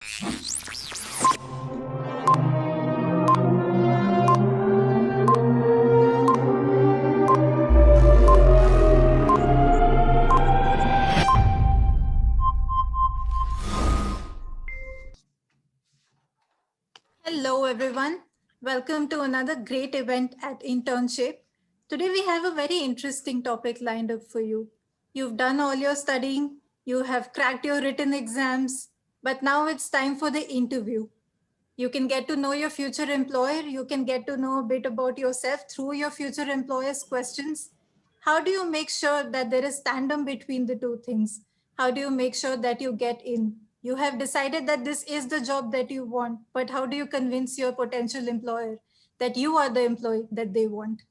Hello, everyone. Welcome to another great event at Internshape. Today, we have a very interesting topic lined up for you. You've done all your studying, you have cracked your written exams, but now it's time for the interview. You can get to know your future employer. You can get to know a bit about yourself through your future employer's questions. How do you make sure that there is tandem between the two things? How do you make sure that you get in? You have decided that this is the job that you want, but how do you convince your potential employer that you are the employee that they want?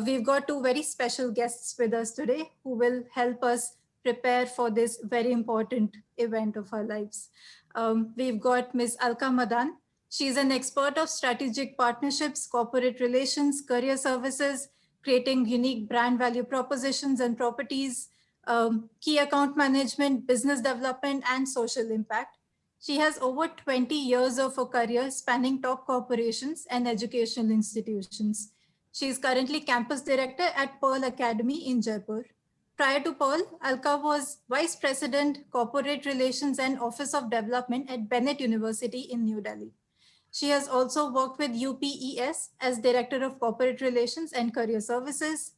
We've got two very special guests with us today who will help us prepare for this very important event of our lives. We've got Ms. Alka Madan. She's an expert of strategic partnerships, corporate relations, career services, creating unique brand value propositions and properties, key account management, business development, and social impact. She has over 20 years of a career spanning top corporations and educational institutions. She is currently campus director at Pearl Academy in Jaipur. Prior to Pearl, Alka was Vice President, Corporate Relations and Office of Development at Bennett University in New Delhi. She has also worked with UPES as Director of Corporate Relations and Career Services.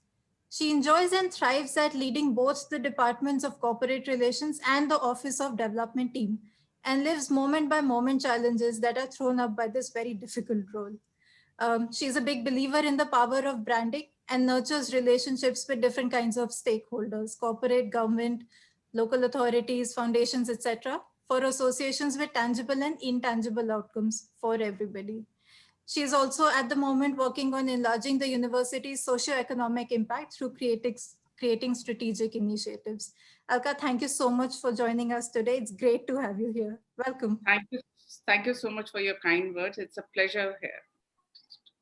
She enjoys and thrives at leading both the departments of corporate relations and the Office of Development team, and lives moment by moment challenges that are thrown up by this very difficult role. She's a big believer in the power of branding and nurtures relationships with different kinds of stakeholders, corporate, government, local authorities, foundations, etc., for associations with tangible and intangible outcomes for everybody. She is also at the moment working on enlarging the university's socio-economic impact through creating strategic initiatives. Alka, thank you so much for joining us today. It's great to have you here. Welcome. Thank you. Thank you so much for your kind words. It's a pleasure here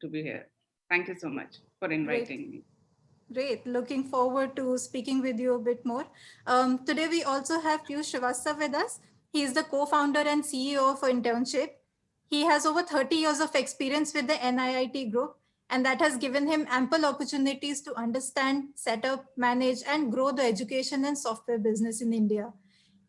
to be here. Thank you so much for inviting me. Great. Looking forward to speaking with you a bit more. Today, we also have Piyush Srivastava with us. He is the co-founder and CEO of Internshape. He has over 30 years of experience with the NIIT group, and that has given him ample opportunities to understand, set up, manage, and grow the education and software business in India.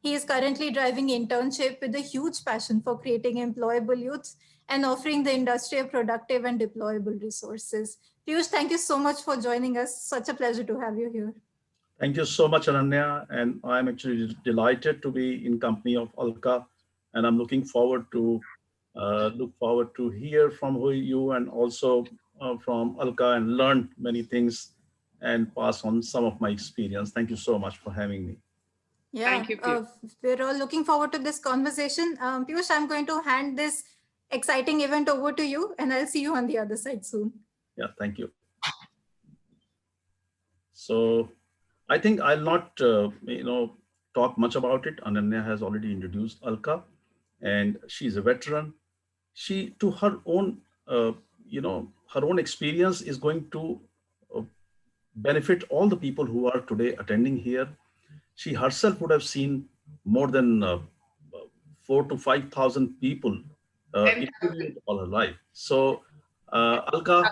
He is currently driving Internshape with a huge passion for creating employable youths and offering the industry a productive and deployable resources. Piyush, thank you so much for joining us. Such a pleasure to have you here. Thank you so much, Ananya. And I'm actually delighted to be in company of Alka. And I'm looking forward to hear from you and also from Alka and learn many things and pass on some of my experience. Thank you so much for having me. Yeah, Thank you, Piyush. We're all looking forward to this conversation. Piyush, I'm going to hand this exciting event over to you, and I'll see you on the other side soon. Yeah, thank you. So I think I'll not, talk much about it. Ananya has already introduced Alka, and she's a veteran. She, to her own, her own experience is going to uh, benefit all the people who are today attending here. She herself would have seen more than 4 to 5,000 people interviewed all her life. So, Alka,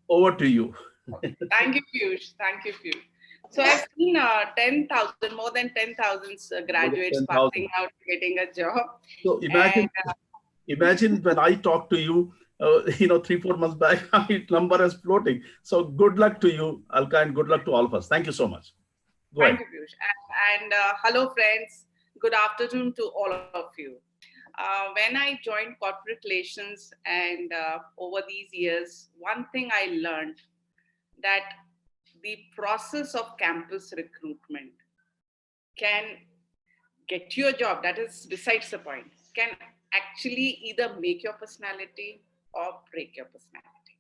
over to you. Thank you, Piyush. Thank you, Piyush. So I've seen 10,000, more than 10,000 graduates 10,000. passing out, getting a job. So imagine when I talk to you, 3-4 months back, my number is floating. So good luck to you, Alka, and good luck to all of us. Thank you so much. Go Thank ahead. you, Piyush. And hello, friends. Good afternoon to all of you. When I joined corporate relations and over these years, one thing I learned that the process of campus recruitment can get you a job. That is besides the point. Can actually either make your personality or break your personality.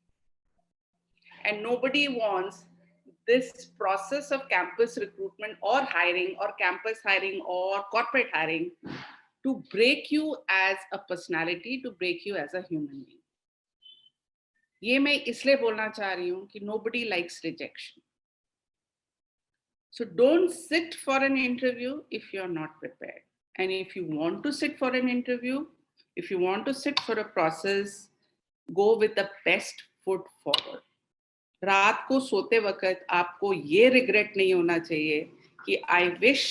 And nobody wants this process of campus recruitment or hiring or campus hiring or corporate hiring to break you as a personality, to break you as a human being. ये मैं इसलिए बोलना चाह रही हूँ कि nobody likes rejection. So don't sit for an interview if you're not prepared. And if you want to sit for an interview, if you want to sit for a process, go with the best foot forward. रात को सोते वक्त आपको ये regret नहीं होना चाहिए कि I wish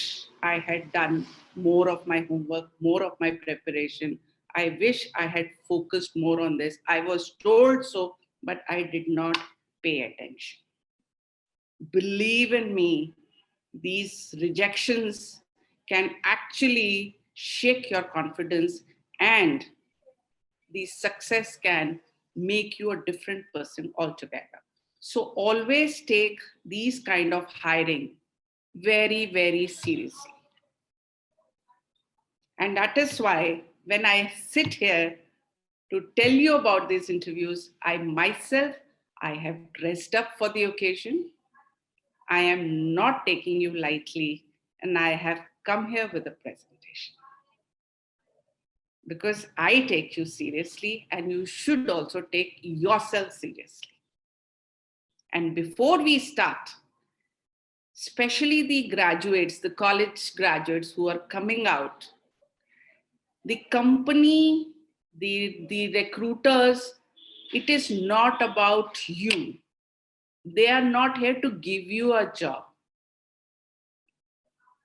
I had done more of my homework, more of my preparation. I wish I had focused more on this. I was told so, but I did not pay attention. Believe in me, these rejections can actually shake your confidence, and the success can make you a different person altogether. So always take these kind of hiring very, very seriously. And that is why when I sit here to tell you about these interviews, I have dressed up for the occasion. I am not taking you lightly, and I have come here with a presentation. Because I take you seriously, and you should also take yourself seriously. And before we start, especially the graduates, the college graduates who are coming out, the company, the recruiters, it is not about you. They are not here to give you a job.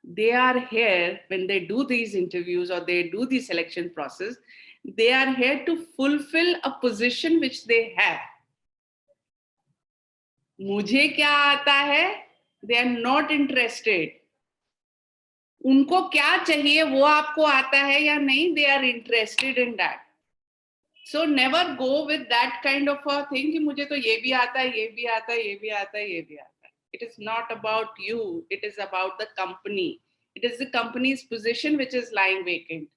They are here when they do these interviews or they do the selection process, they are here to fulfill a position which they have. मुझे क्या आता है? They are not interested. उनको क्या चाहिए वो आपको आता है या नहीं? They are interested in that. So never go with that kind of a thing कि मुझे तो ये भी आता है, ये भी आता है, ये भी आता है, ये भी आता है. It is not about you. It is about the company. It is the company's position which is lying vacant.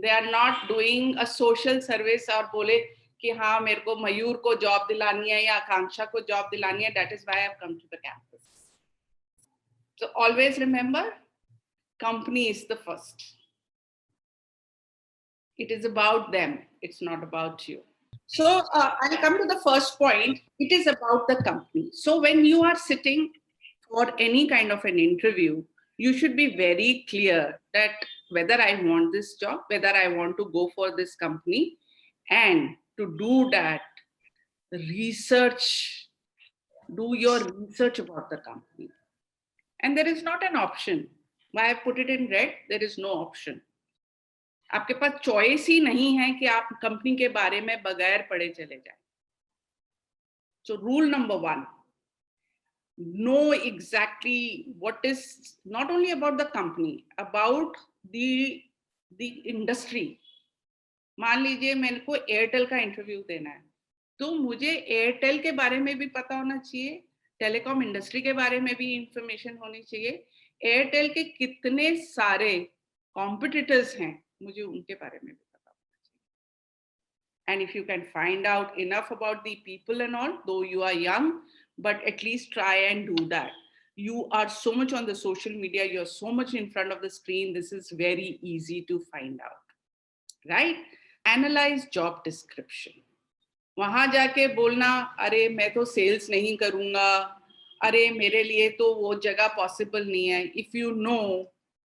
They are not doing a social service और बोले कि हाँ मेरे को मयूर को जॉब दिलानी है या आकांक्षा को जॉब दिलानी है. That is why I have come to the campus. So always remember, company is the first. It is about them. It's not about you. So I'll come to the first point. It is about the company. So when you are sitting for any kind of an interview, you should be very clear that whether I want this job, whether I want to go for this company, and to do that, do your research about the company. And there is not an option. Why I put it in red, there is no option. आपके पास choice ही नहीं है कि आप company के बारे में बगैर पढ़े चले जाएं. So rule number 1, know exactly what is not only about the company, about the industry. मान लीजिए मेरे को एयरटेल का इंटरव्यू देना है, तो मुझे एयरटेल के बारे में भी पता होना चाहिए, टेलीकॉम इंडस्ट्री के बारे में भी इंफॉर्मेशन होनी चाहिए, एयरटेल के कितने सारे कॉम्पिटिटर्स हैं मुझे उनके बारे में भी पता होना चाहिए. And if you can find out enough about the people and all, though you are young, but at least try and do that. You are so much on the social media, you're so much in front of the screen, this is very easy to find out, right? Analyze job description. वहां जाके बोलना अरे मैं तो sales नहीं करूंगा, अरे मेरे लिए तो वो जगह पॉसिबल नहीं है. If you know,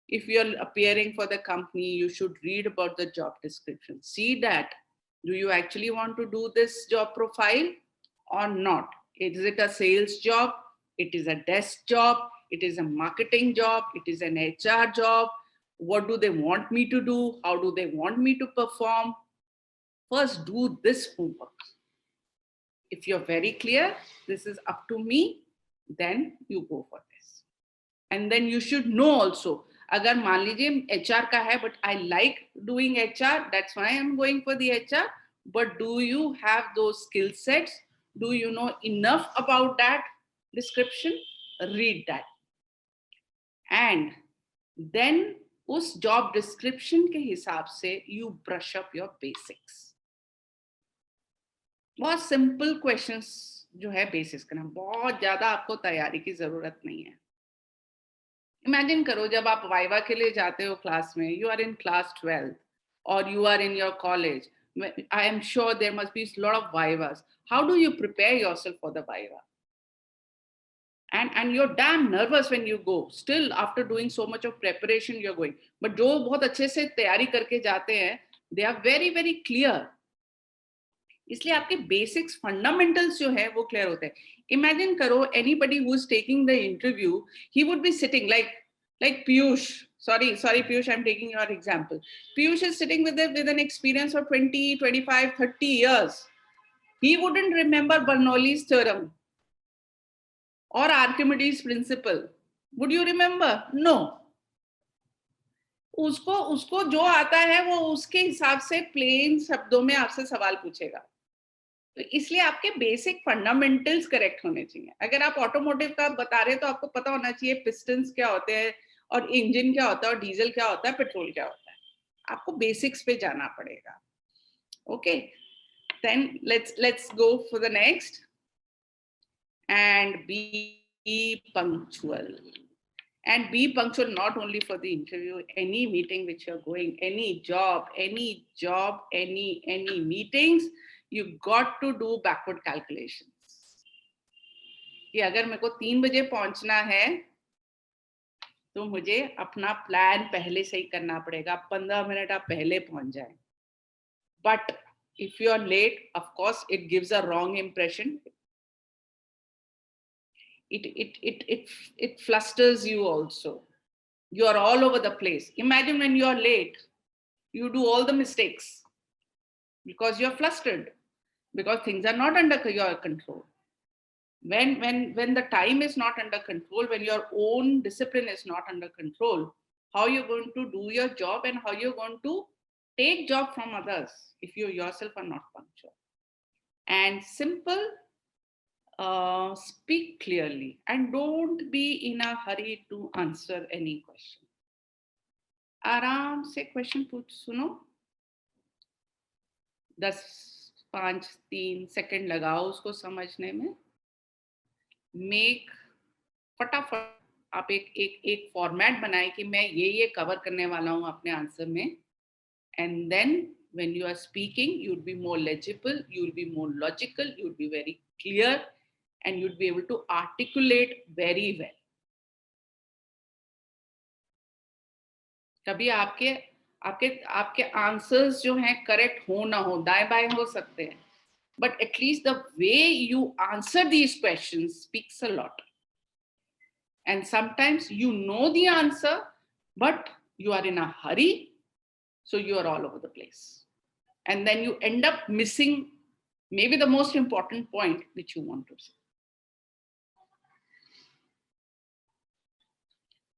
if you're appearing for the company, you should read about the job description. See that, do you actually want to do this job profile or not? Is it a sales job? It is a desk job? It is a marketing job? It is an HR job? What do they want me to do? How do they want me to perform? First, do this homework. If you're very clear, this is up to me, then you go for this. And then you should know also, अगर मान लीजिए HR का है, but I like doing HR, that's why I'm going for the HR. But do you have those skill sets? Do you know enough about that description? Read that. And then उस job description के हिसाब से you brush up your basics. बहुत simple questions जो है basics करना, बहुत ज्यादा आपको तैयारी की जरूरत नहीं है. इमेजिन करो जब आप वाइवा के लिए जाते हो क्लास में, यू आर इन क्लास 12 और you are in your college, I am sure there must be lot of vivas. How do you prepare yourself for the viva? and you're damn nervous when you go. Still, after doing so much of preparation, you're going. But जो बहुत अच्छे से तैयारी करके जाते हैं, they are very very clear. इसलिए आपके बेसिक्स फंडामेंटल्स जो है वो क्लियर होते हैं. इमेजिन करो anybody who is taking the interview, he would be sitting like Piyush. Sorry Piyush, I'm taking your example. Piyush is sitting with an experience of 20, 25, 30 years. He wouldn't remember Bernoulli's theorem or Archimedes' principle. Would you remember? No. उसको जो आता है वो उसके हिसाब से plane शब्दों में आपसे सवाल पूछेगा. तो इसलिए आपके बेसिक फंडामेंटल्स करेक्ट होने चाहिए. अगर आप ऑटोमोटिव का बता रहे हैं तो आपको पता होना चाहिए पिस्टन्स क्या होते हैं और इंजन क्या होता है और डीजल क्या होता है, पेट्रोल क्या होता है. आपको बेसिक्स पे जाना पड़ेगा. Okay, then let's go for the next. And be punctual. And be punctual not only for the interview, any meeting which you're going, any job, any meetings, you got to do backward calculations. कि अगर मेरे को 3 बजे पहुंचना है तो मुझे अपना प्लान पहले से ही करना पड़ेगा. 15 मिनट आप पहले पहुंच जाए. But if you are late, of course it gives a wrong impression. It flusters you also. You are all over the place. Imagine when you are late, you do all the mistakes because you're flustered, because things are not under your control. When the time is not under control, when your own discipline is not under control, how you're going to do your job and how you're going to take job from others if you yourself are not punctual. And simple, speak clearly and don't be in a hurry to answer any question. आराम से question पूछ सुनो. 10, 5, 3 second लगाओ उसको समझने में. Make फटाफट आप एक फॉर्मेट बनाए कि मैं ये कवर करने वाला हूँ अपने आंसर में. And then when you are speaking, you'll be more legible, you'll be more logical, you'll be very clear, and you'd be able to articulate very well. कभी आपके आंसर्स जो हैं करेक्ट हो ना हो, दाएं बाएं हो सकते हैं, but at least the way you answer these questions speaks a lot. And sometimes you know the answer, but you are in a hurry, so you are all over the place. And then you end up missing maybe the most important point which you want to say.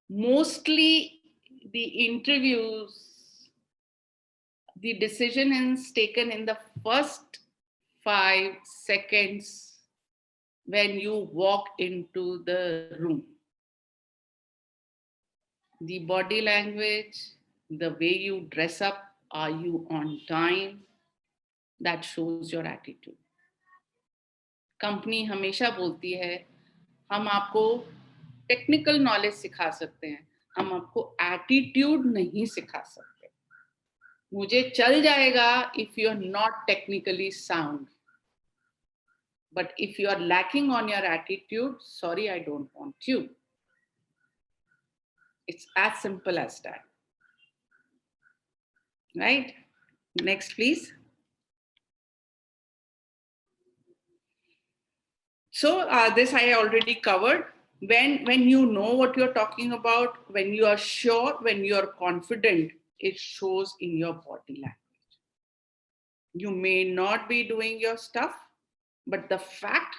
Mostly the interviews, the decision is taken in the first 5 seconds when you walk into the room. The body language, the way you dress up, are you on time? That shows your attitude. Company हमेशा बोलती है हम आपको technical knowledge सिखा सकते हैं, हम आपको एटीट्यूड नहीं सिखा सकते. मुझे चल जाएगा if you are not technically sound, but if you are lacking on your attitude, sorry, I don't want you. It's as simple as that. Right? Next, please. So this I already covered. When you know what you're talking about, when you are sure, when you are confident, it shows in your body language. You may not be doing your stuff, but the fact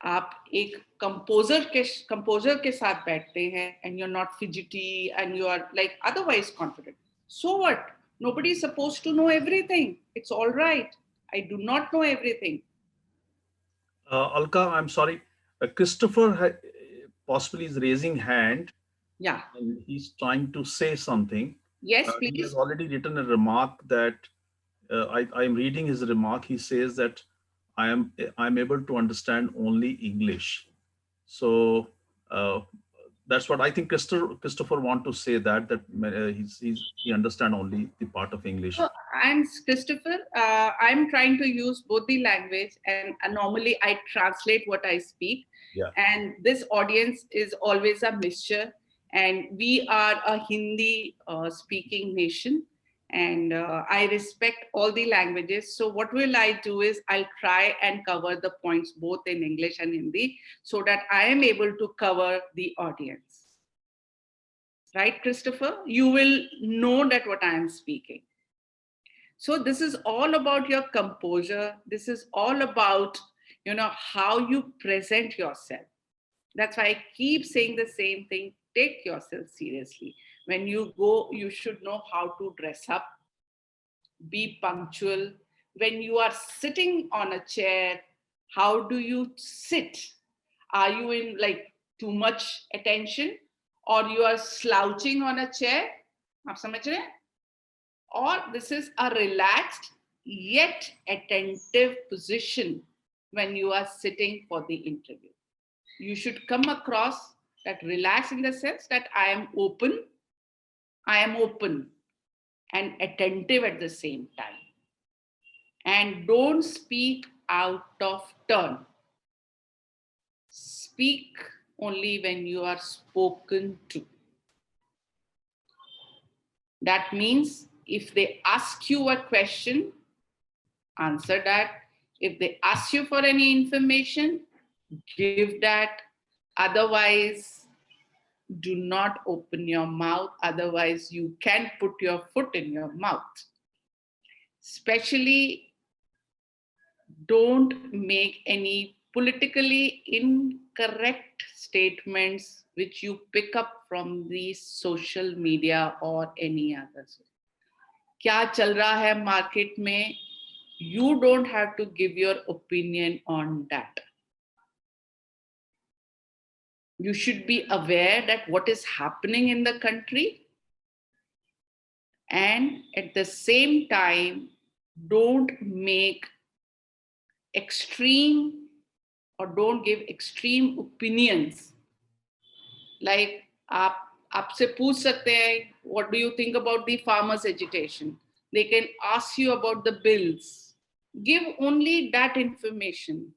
आप एक composer के साथ बैठते हैं and you're not fidgety and you are like otherwise confident. So what? Nobody is supposed to know everything. It's all right. I do not know everything. Alka, I'm sorry. Christopher possibly is raising hand. Yeah. And he's trying to say something. Yes, He please. has already written a remark that I'm reading his remark. He says that I'm able to understand only English. So that's what I think Christopher want to say, that he understand only the part of English. So, and Christopher, I'm trying to use both the language and normally I translate what I speak. Yeah. And this audience is always a mixture, and we are a Hindi speaking nation, and I respect all the languages. So what will I do is I'll try and cover the points both in English and Hindi so that I am able to cover the audience. Right, Christopher? You will know that what I am speaking. So this is all about your composure. This is all about, how you present yourself. That's why I keep saying the same thing. Take yourself seriously. When you go, you should know how to dress up, be punctual. When you are sitting on a chair, how do you sit? Are you in like too much attention, or you are slouching on a chair? आप समझ रहे हैं? Or this is a relaxed yet attentive position when you are sitting for the interview. You should come across that relaxed in the sense that I am open and attentive at the same time. And don't speak out of turn. Speak only when you are spoken to. That means if they ask you a question, answer that. If they ask you for any information, give that. Otherwise, do not open your mouth. Otherwise, you can put your foot in your mouth. Especially, don't make any politically incorrect statements which you pick up from the social media or any others. क्या चल रहा है market में? You don't have to give your opinion on that. You should be aware that what is happening in the country, and at the same time, don't make extreme or don't give extreme opinions. Like, आपसे पूछ सकते हैं, what do you think about the farmers' agitation? They can ask you about the bills. Give only that information.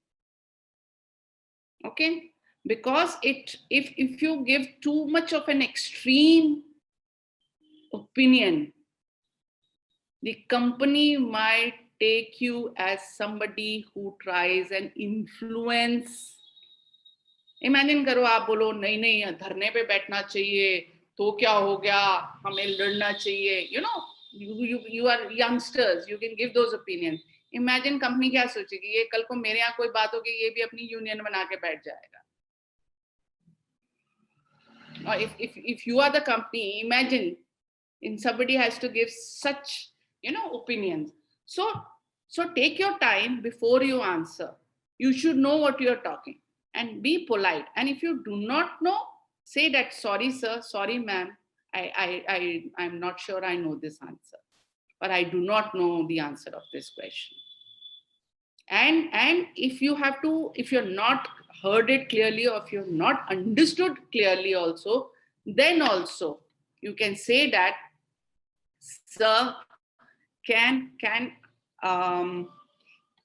Okay? Because if you give too much of an extreme opinion, the company might take you as somebody who tries and influence. Imagine करो आप बोलो नहीं नहीं धरने पे बैठना चाहिए तो क्या हो गया हमें लड़ना चाहिए. You are youngsters, you can give those opinions. Imagine company क्या सोचेगी, ये कल को मेरे यहाँ कोई बात होगी ये भी अपनी यूनियन बना के बैठ जाएगा. Or if you are the company, imagine somebody has to give such opinions. So take your time before you answer. You should know what you are talking and be polite. And if you do not know, say that sorry sir, sorry ma'am, I'm not sure I know this answer, but I do not know the answer of this question. And if you're not heard it clearly, or if you're not understood clearly also, then also you can say that, sir, can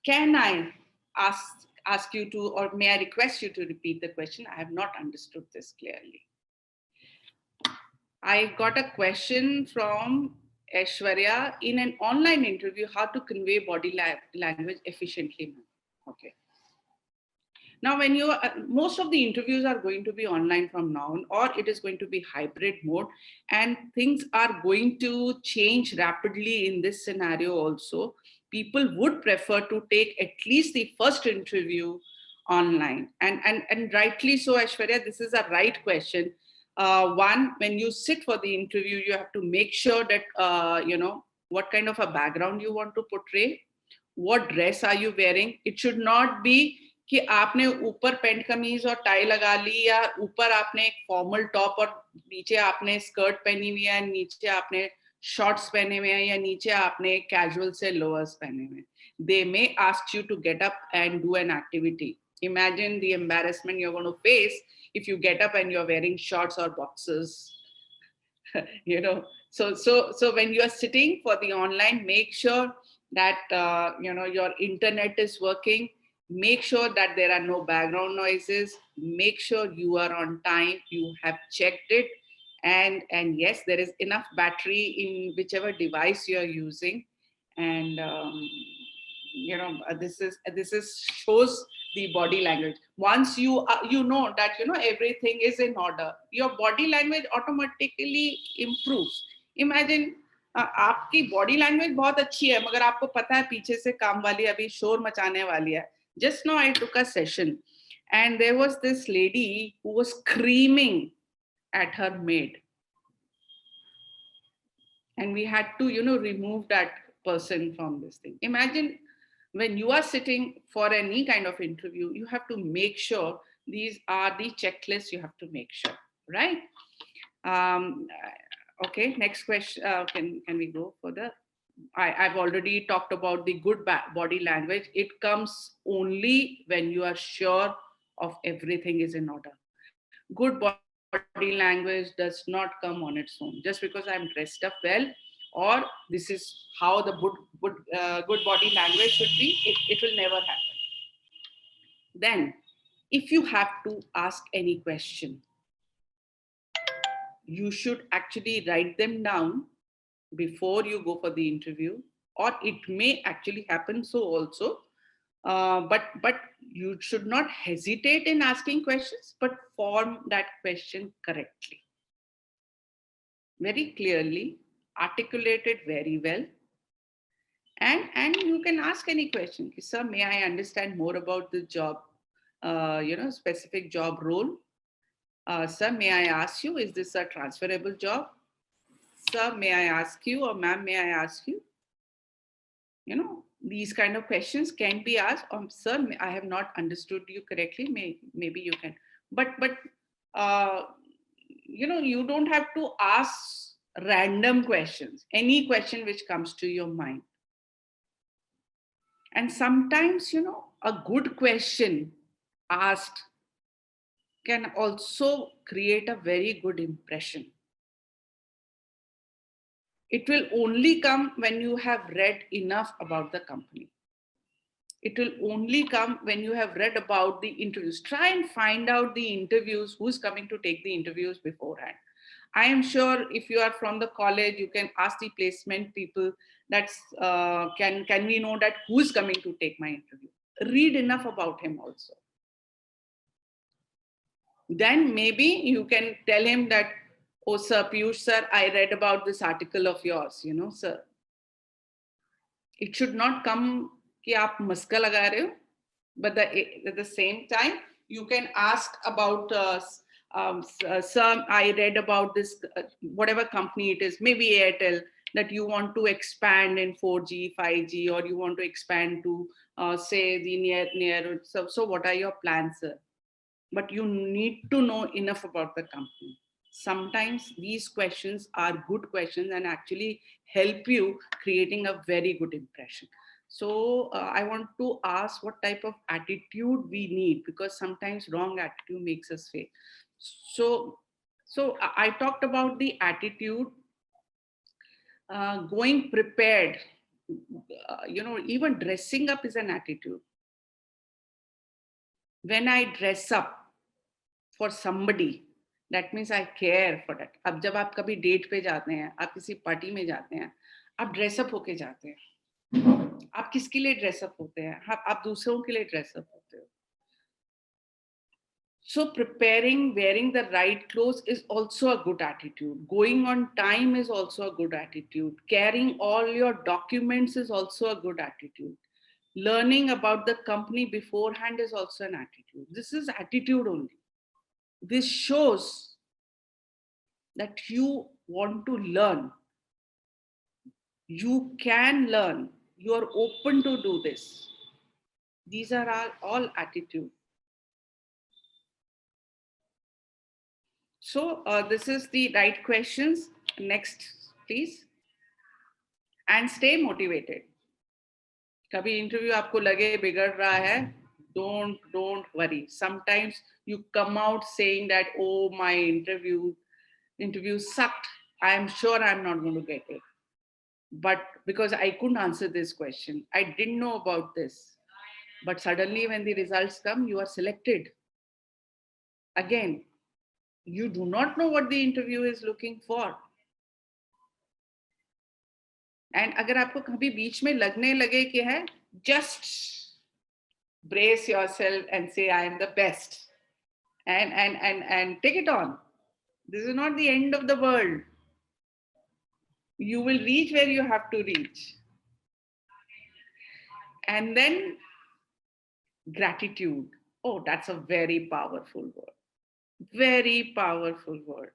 I ask you to, or may I request you to repeat the question? I have not understood this clearly. I got a question from Aishwarya in an online interview, how to convey body language efficiently. Okay. Now, when most of the interviews are going to be online from now on, or it is going to be hybrid mode, and things are going to change rapidly in this scenario also. People would prefer to take at least the first interview online. And rightly so, Aishwarya, this is a right question. One, when you sit for the interview, you have to make sure that, what kind of a background you want to portray, what dress are you wearing. It should not be कि आपने ऊपर pant कमीज और tie लगा ली, या ऊपर आपने एक फॉर्मल टॉप और नीचे आपने स्कर्ट पहनी हुई है, नीचे आपने शॉर्ट्स पहने हुए हैं, या नीचे आपने कैजुअल से लोअर्स पहने हुए हैं. They may ask you to get up and do an activity. Imagine the embarrassment you're going to face if you get up and you're wearing shorts or boxers. So when you are sitting for the online, make sure that your internet is working. make sure that there are no background noises, make sure you are on time, you have checked it, and yes, there is enough battery in whichever device you are using. And this is shows the body language. Once you know that everything is in order, your body language automatically improves. Imagine आपकी body language बहुत अच्छी है, मगर आपको पता है पीछे से काम वाली अभी शोर मचाने वाली है. Just now I took a session and there was this lady who was screaming at her maid, and we had to remove that person from this thing. Imagine when you are sitting for any kind of interview, you have to make sure these are the checklists you have to make sure, right? um, okay, next question. Can we go further? I've already talked about the good body language. It comes only when you are sure of everything is in order. Good body language does not come on its own. Just because I'm dressed up well, or this is how the good body language should be, it will never happen. Then, if you have to ask any question, you should actually write them down before you go for the interview, or it may actually happen so also. But you should not hesitate in asking questions, but form that question correctly, very clearly, articulate it very well, and you can ask any question. Sir, may I understand more about the job, specific job role? Sir, may I ask you, is this a transferable job? Sir, may I ask you, or ma'am, may I ask you? These kind of questions can be asked. Sir, I have not understood you correctly. Maybe you can. But you don't have to ask random questions. Any question which comes to your mind. And sometimes, a good question asked can also create a very good impression. It will only come when you have read enough about the company. It will only come when you have read about the interviews. Try and find out the interviews, who's coming to take the interviews beforehand. I am sure if you are from the college, you can ask the placement people, can we know that who's coming to take my interview? Read enough about him also. Then maybe you can tell him that, oh, sir, Piyush, sir, I read about this article of yours, sir. It should not come कि आप मस्का लगा रहे हो, but at the same time, you can ask about, sir, I read about this, whatever company it is, maybe Airtel, that you want to expand in 4G, 5G, or you want to expand to, say, the near. So what are your plans, sir? But you need to know enough about the company. Sometimes these questions are good questions and actually help you creating a very good impression. So I want to ask what type of attitude we need, because sometimes wrong attitude makes us fail. So I talked about the attitude, going prepared. Even dressing up is an attitude. When I dress up for somebody, that means I care for that. अब जब आप कभी date पे जाते हैं, आप किसी party में जाते हैं, आप ड्रेसअप होके जाते हैं. आप किसके लिए ड्रेसअप होते हैं? आप दूसरों के लिए ड्रेसअप होते हो. So preparing, wearing the right clothes is also a good attitude. Going on time is also a good attitude. Carrying all your documents is also a good attitude. Learning about the company beforehand is also an attitude. This is attitude only. This shows that you want to learn. You can learn. You are open to do this. These are all attitude. So this is the right questions. Next, please. And stay motivated. कभी interview आपको लगे बिगड़ रहा है, don't worry. Sometimes you come out saying that, oh, my interview sucked. I am sure I'm not going to get it. But because I couldn't answer this question, I didn't know about this. But suddenly when the results come, you are selected. Again, you do not know what the interview is looking for. And अगर आपको कभी बीच में लगने लगे कि है, just brace yourself and say, I am the best. And take it on. This is not the end of the world. You will reach where you have to reach. And then gratitude. Oh, that's a very powerful word. Very powerful word.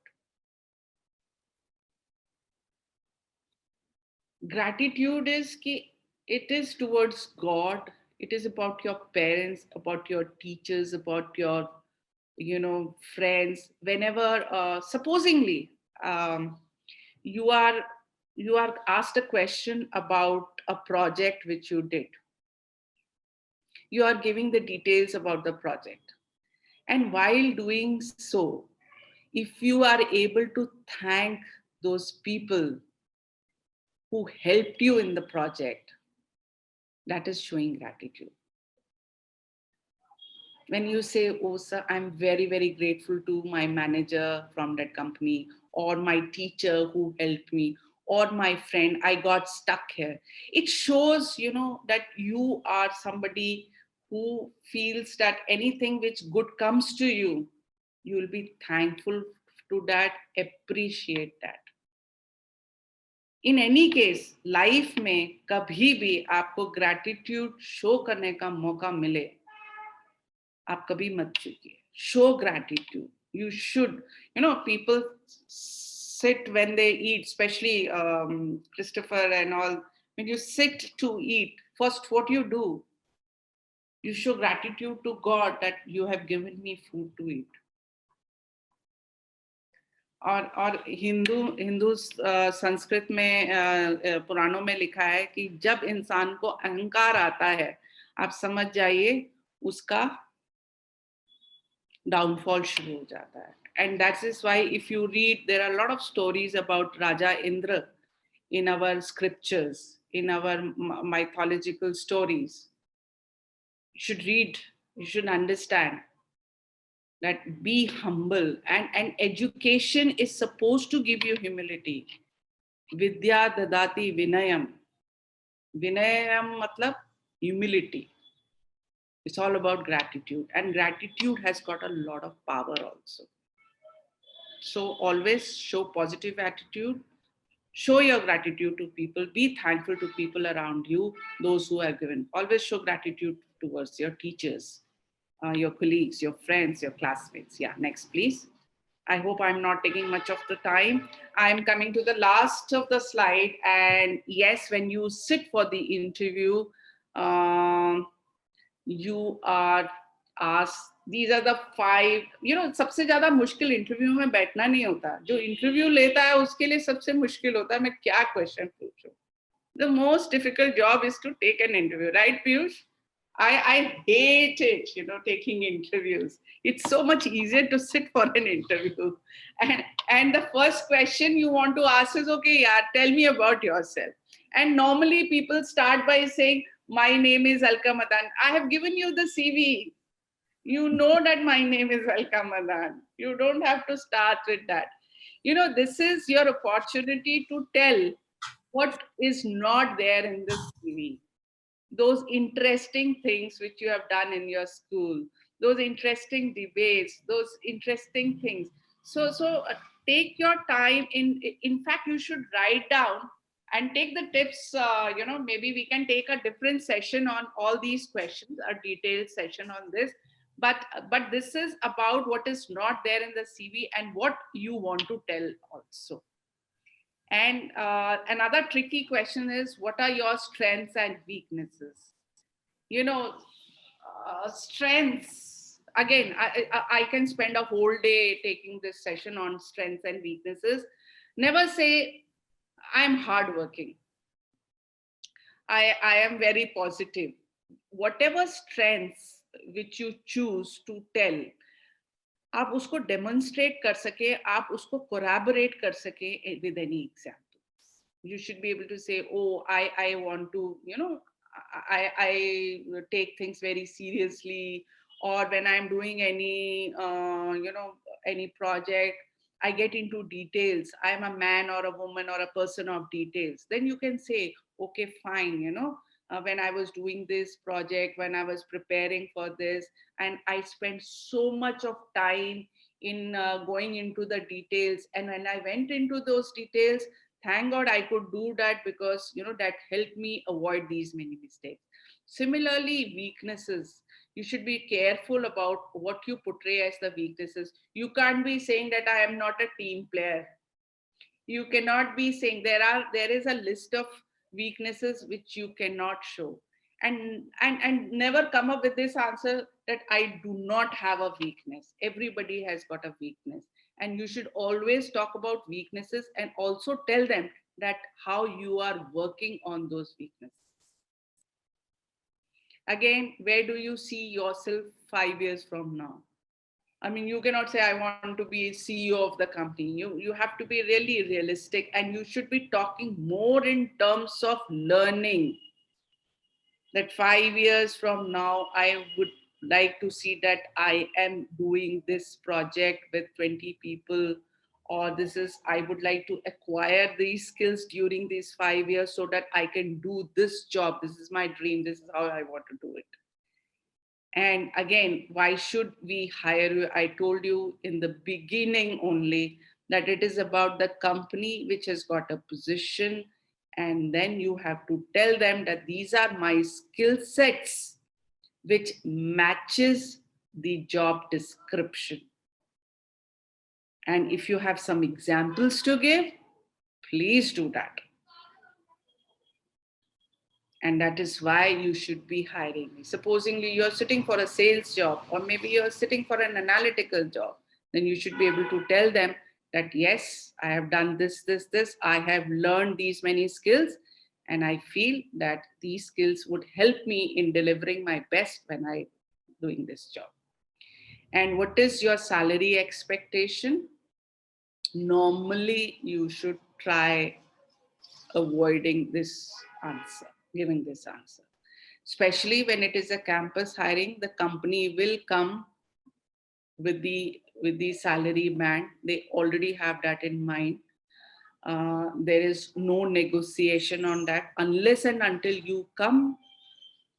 Gratitude is ki it is towards God. It is about your parents, about your teachers, about your friends. Whenever supposingly um, you are you are asked a question about a project which you did, you are giving the details about the project, and while doing so, if you are able to thank those people who helped you in the project, that is showing gratitude. When you say, oh sir, I'm very, very grateful to my manager from that company, or my teacher who helped me, or my friend, I got stuck here, it shows that you are somebody who feels that anything which good comes to you, you will be thankful to that, appreciate that. In any case, life में कभी भी आपको gratitude show करने का मौका मिले, आप कभी मत चूकिए. Show gratitude. You should. People sit when they eat, especially Christopher and all. When you sit to eat, first what do? You show gratitude to God that you have given me food to eat. और हिंदू संस्कृत में पुराणों में लिखा है कि जब इंसान को अहंकार आता है, आप समझ जाइए उसका डाउनफॉल शुरू हो जाता है. And that is why if you read, there are a lot of stories about Raja Indra in our scriptures, in our mythological stories. You should read, you should understand that be humble, and education is supposed to give you humility. Vidya dadati vinayam. Vinayam matlab humility. It's all about gratitude, and gratitude has got a lot of power also. So always show positive attitude, show your gratitude to people, be thankful to people around you, those who have given. Always show gratitude towards your teachers, your colleagues, your friends, your classmates. Yeah, next please. I hope I'm not taking much of the time. I'm coming to the last of the slide. And yes, when you sit for the interview, you are asked, these are the 5, सबसे ज़्यादा मुश्किल interview में बैठना नहीं होता. जो interview लेता है उसके लिए सबसे मुश्किल होता है मैं क्या क्वेश्चन पूछूं. The most difficult job is to take an interview, right, Piyush? I hate it, taking interviews. It's so much easier to sit for an interview. And the first question you want to ask is, okay, yeah, tell me about yourself. And normally people start by saying, my name is Alka Madan. I have given you the CV. You know that my name is Alka Madan. You don't have to start with that. This is your opportunity to tell what is not there in the CV. Those interesting things which you have done in your school, those interesting debates, those interesting things. So take your time. In fact, you should write down and take the tips. Maybe we can take a different session on all these questions, a detailed session on this. But this is about what is not there in the CV and what you want to tell also. And another tricky question is, what are your strengths and weaknesses? Strengths, again, I can spend a whole day taking this session on strengths and weaknesses. Never say, I'm hardworking. I am very positive. Whatever strengths which you choose to tell, आप उसको demonstrate कर सके, आप उसको corroborate कर सके with any example. You should be able to say, oh, I want to, I take things very seriously, or when I'm doing any any project, I get into details. I'm a man or a woman or a person of details. Then you can say, okay, fine, when I was doing this project, when I was preparing for this, and I spent so much of time in going into the details. And when I went into those details, thank God I could do that, because that helped me avoid these many mistakes. Similarly, weaknesses. You should be careful about what you portray as the weaknesses. You can't be saying that I am not a team player. You cannot be saying there is a list of weaknesses which you cannot show. And never come up with this answer that I do not have a weakness. Everybody has got a weakness, and you should always talk about weaknesses and also tell them that how you are working on those weaknesses. Again, where do you see yourself 5 years from now? I mean, you cannot say, I want to be CEO of the company. You have to be really realistic, and you should be talking more in terms of learning. That 5 years from now, I would like to see that I am doing this project with 20 people, or I would like to acquire these skills during these 5 years so that I can do this job. This is my dream. This is how I want to do it. And again, why should we hire you? I told you in the beginning only that it is about the company which has got a position. And then you have to tell them that these are my skill sets which matches the job description. And if you have some examples to give, please do that. And that is why you should be hiring me. Supposingly you're sitting for a sales job, or maybe you're sitting for an analytical job, then you should be able to tell them that, yes, I have done this, I have learned these many skills, and I feel that these skills would help me in delivering my best when I'm doing this job. And what is your salary expectation? Normally, you should try avoiding this answer, giving this answer. Especially when it is a campus hiring, the company will come with the salary band. They already have that in mind. There is no negotiation on that unless and until you come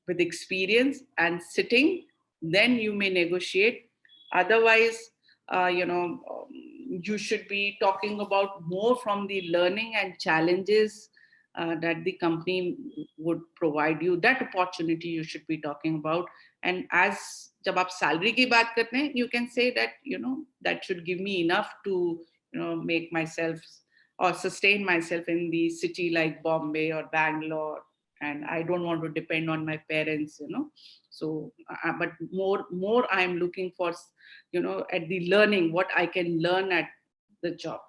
with experience and sitting, then you may negotiate. Otherwise, you should be talking about more from the learning and challenges that the company would provide you. That opportunity you should be talking about. And as jab aap salary ki baat karte hain, you can say that that should give me enough to make myself or sustain myself in the city like Bombay or Bangalore, and I don't want to depend on my parents. So but more I'm looking for at the learning, what I can learn at the job.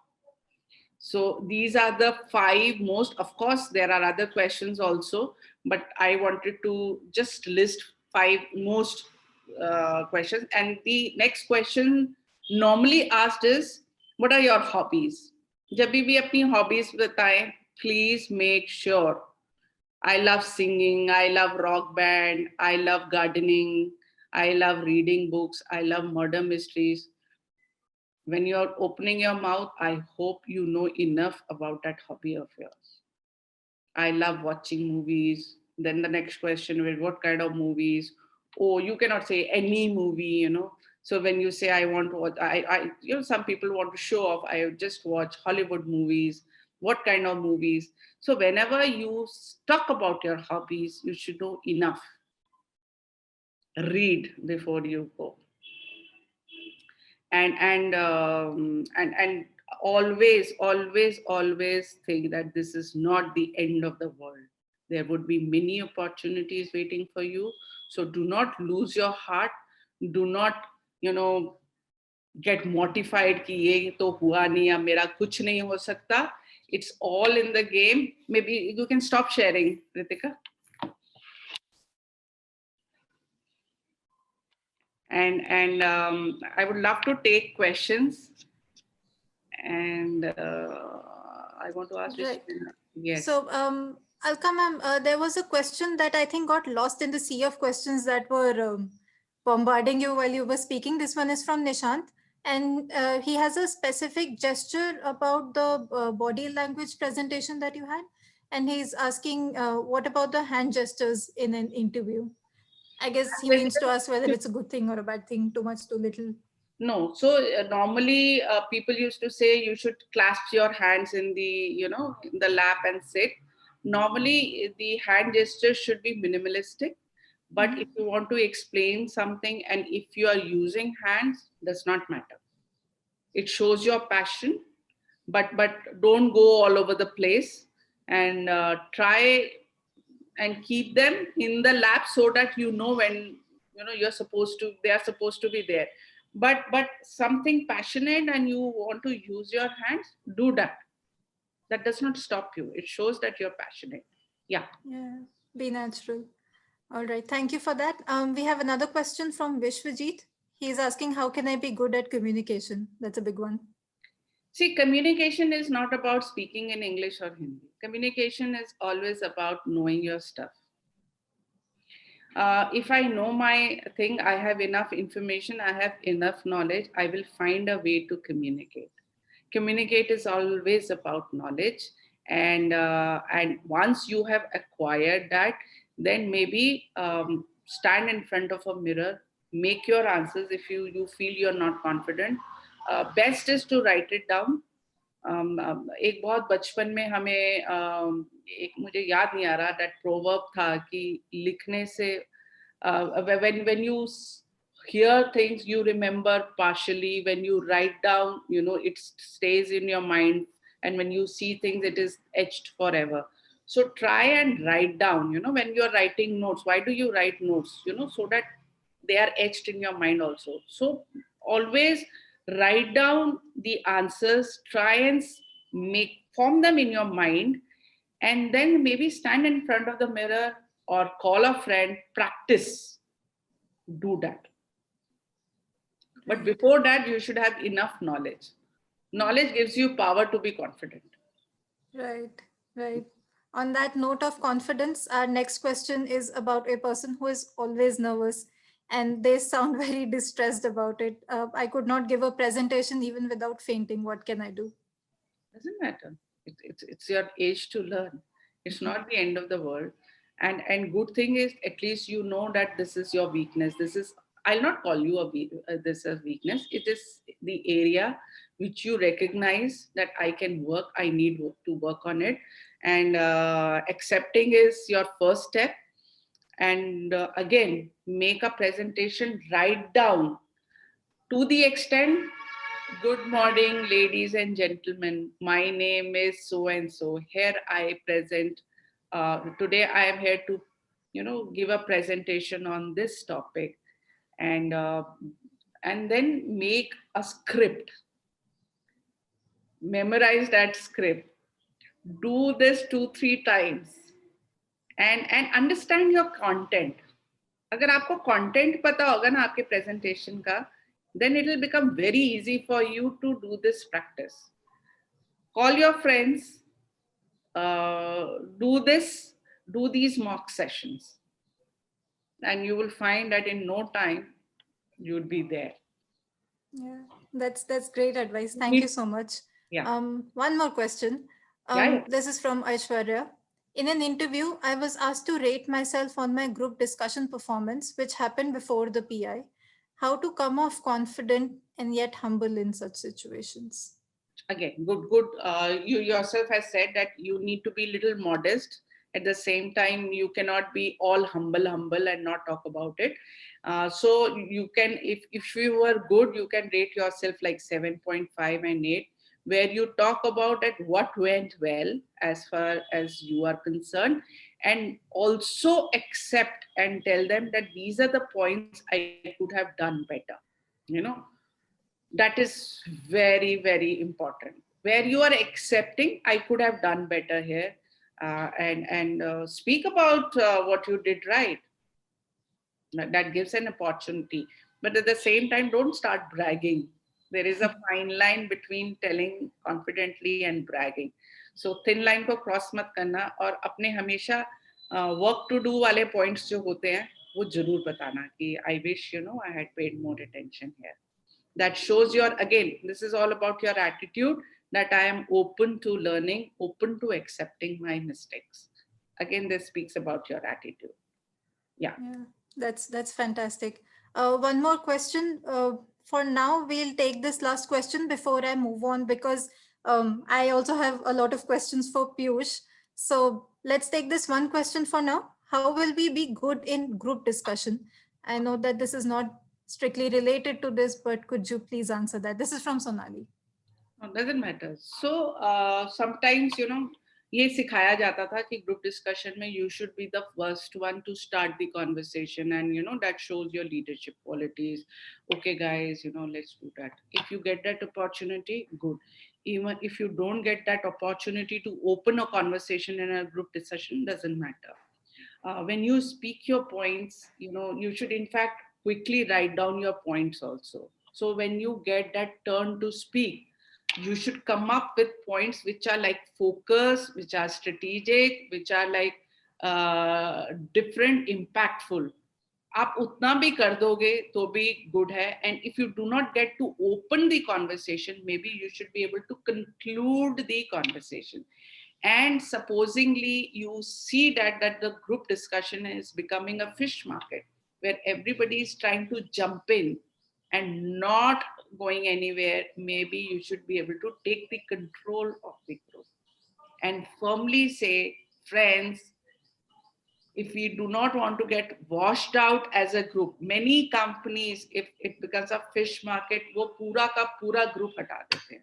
So these are the 5 most. Of course there are other questions also, but I wanted to just list 5 most questions. And the next question normally asked is, what are your hobbies? जब भी अपनी hobbies बताएं, please make sure. I love singing, I love rock band, I love gardening, I love reading books, I love murder mysteries. When you're opening your mouth, I hope you know enough about that hobby of yours. I love watching movies. Then the next question is, what kind of movies? Oh, you cannot say any movie. So when you say I want to watch, some people want to show off. I just watch Hollywood movies. What kind of movies? So whenever you talk about your hobbies, you should know enough. Read before you go. And always think that this is not the end of the world. There would be many opportunities waiting for you. So do not lose your heart. Do not get mortified कि ये तो हुआ नहीं, अब मेरा कुछ नहीं हो सकता. It's all in the game. Maybe you can stop sharing, Ritika. And I would love to take questions. And I want to ask you. Right. Yes. So Alka ma'am, there was a question that I think got lost in the sea of questions that were bombarding you while you were speaking. This one is from Nishant, and he has a specific gesture about the body language presentation that you had. And he's asking, what about the hand gestures in an interview? I guess he means to ask whether it's a good thing or a bad thing, too much, too little. No. So normally people used to say you should clasp your hands in the, in the lap and sit. Normally the hand gesture should be minimalistic. But if you want to explain something and if you are using hands, does not matter. It shows your passion, but don't go all over the place, and try and keep them in the lap so that when you're supposed to they are supposed to be there. But something passionate and you want to use your hands, do that. That does not stop you. It shows that you're passionate. Yeah. Yeah, be natural. All right, thank you for that. We have another question from Vishwajit. He's asking, how can I be good at communication? That's a big one. See, communication is not about speaking in English or Hindi. Communication is always about knowing your stuff. If I know my thing, I have enough information, I have enough knowledge, I will find a way to communicate. Communicate is always about knowledge, and once you have acquired that, then maybe stand in front of a mirror, make your answers. If you feel you're not confident, best is to write it down. एक बहुत बचपन में हमें एक मुझे याद नहीं आ रहा दैट प्रोवर्ब था कि लिखने से when you hear things you remember partially. When you write down, it stays in your mind, and when you see things it is etched forever. So try and write down, when you're writing notes. Why do you write notes? So that they are etched in your mind also. So always write down the answers, try and form them in your mind, and then maybe stand in front of the mirror or call a friend, practice, do that. But before that, you should have enough knowledge. Knowledge gives you power to be confident. Right, right. On that note of confidence, our next question is about a person who is always nervous and they sound very distressed about it. I could not give a presentation even without fainting. What can I do? Doesn't matter. It's your age to learn. It's not the end of the world. And good thing is, at least you know that this is your weakness. This is, I'll not call you this a weakness. It is the area which you recognize that I can work. I need to work on it. And accepting is your first step. And again, make a presentation, write down to the extent, good morning, ladies and gentlemen. My name is so and so. Here I present. Today I am here to, give a presentation on this topic, and then make a script. Memorize that script. Do this 2-3 times, and understand your content. अगर आपको content पता होगा ना आपके presentation का, then it will become very easy for you to do this practice. Call your friends, do these mock sessions, and you will find that in no time you'd be there. Yeah, that's great advice. Thank you so much. Yeah. One more question. Yeah. This is from Aishwarya. In an interview, I was asked to rate myself on my group discussion performance, which happened before the PI. How to come off confident and yet humble in such situations? Again, good. You yourself has said that you need to be a little modest. At the same time, you cannot be all humble and not talk about it. So you can, if you were good, you can rate yourself like 7.5 and 8, where you talk about it, what went well as far as you are concerned, and also accept and tell them that these are the points I could have done better. That is very, very important, where you are accepting I could have done better here, and speak about what you did right. That gives an opportunity, but at the same time, don't start bragging. There is a fine line between telling confidently and bragging. So thin line को cross मत करना और अपने हमेशा work to do वाले points जो होते हैं वो जरूर बताना कि I wish you know I had paid more attention here. That shows your, again, this is all about your attitude, that I am open to learning, open to accepting my mistakes. Again, this speaks about your attitude. Yeah. That's fantastic. One more question. For now, we'll take this last question before I move on, because I also have a lot of questions for Piyush. So let's take this one question for now. How will we be good in group discussion? I know that this is not strictly related to this, but could you please answer that? This is from Sonali. No, doesn't matter. So sometimes, you know, ये सिखाया जाता था कि group discussion में you should be the first one to start the conversation, and you know that shows your leadership qualities. Okay guys, you know, let's do that. If you get that opportunity, good. Even if you don't get that opportunity to open a conversation in a group discussion, doesn't matter. When you speak your points, you know, you should in fact quickly write down your points also. So when you get that turn to speak, you should come up with points which are like focus, which are strategic, which are like different, impactful. आप उतना भी कर दोगे तो भी good है. And if you do not get to open the conversation, maybe you should be able to conclude the conversation. And supposingly you see that the group discussion is becoming a fish market where everybody is trying to jump in and not going anywhere, maybe you should be able to take the control of the group and firmly say, friends, if we do not want to get washed out as a group, many companies, if it becomes a fish market, wo pura ka pura group hata dete hain.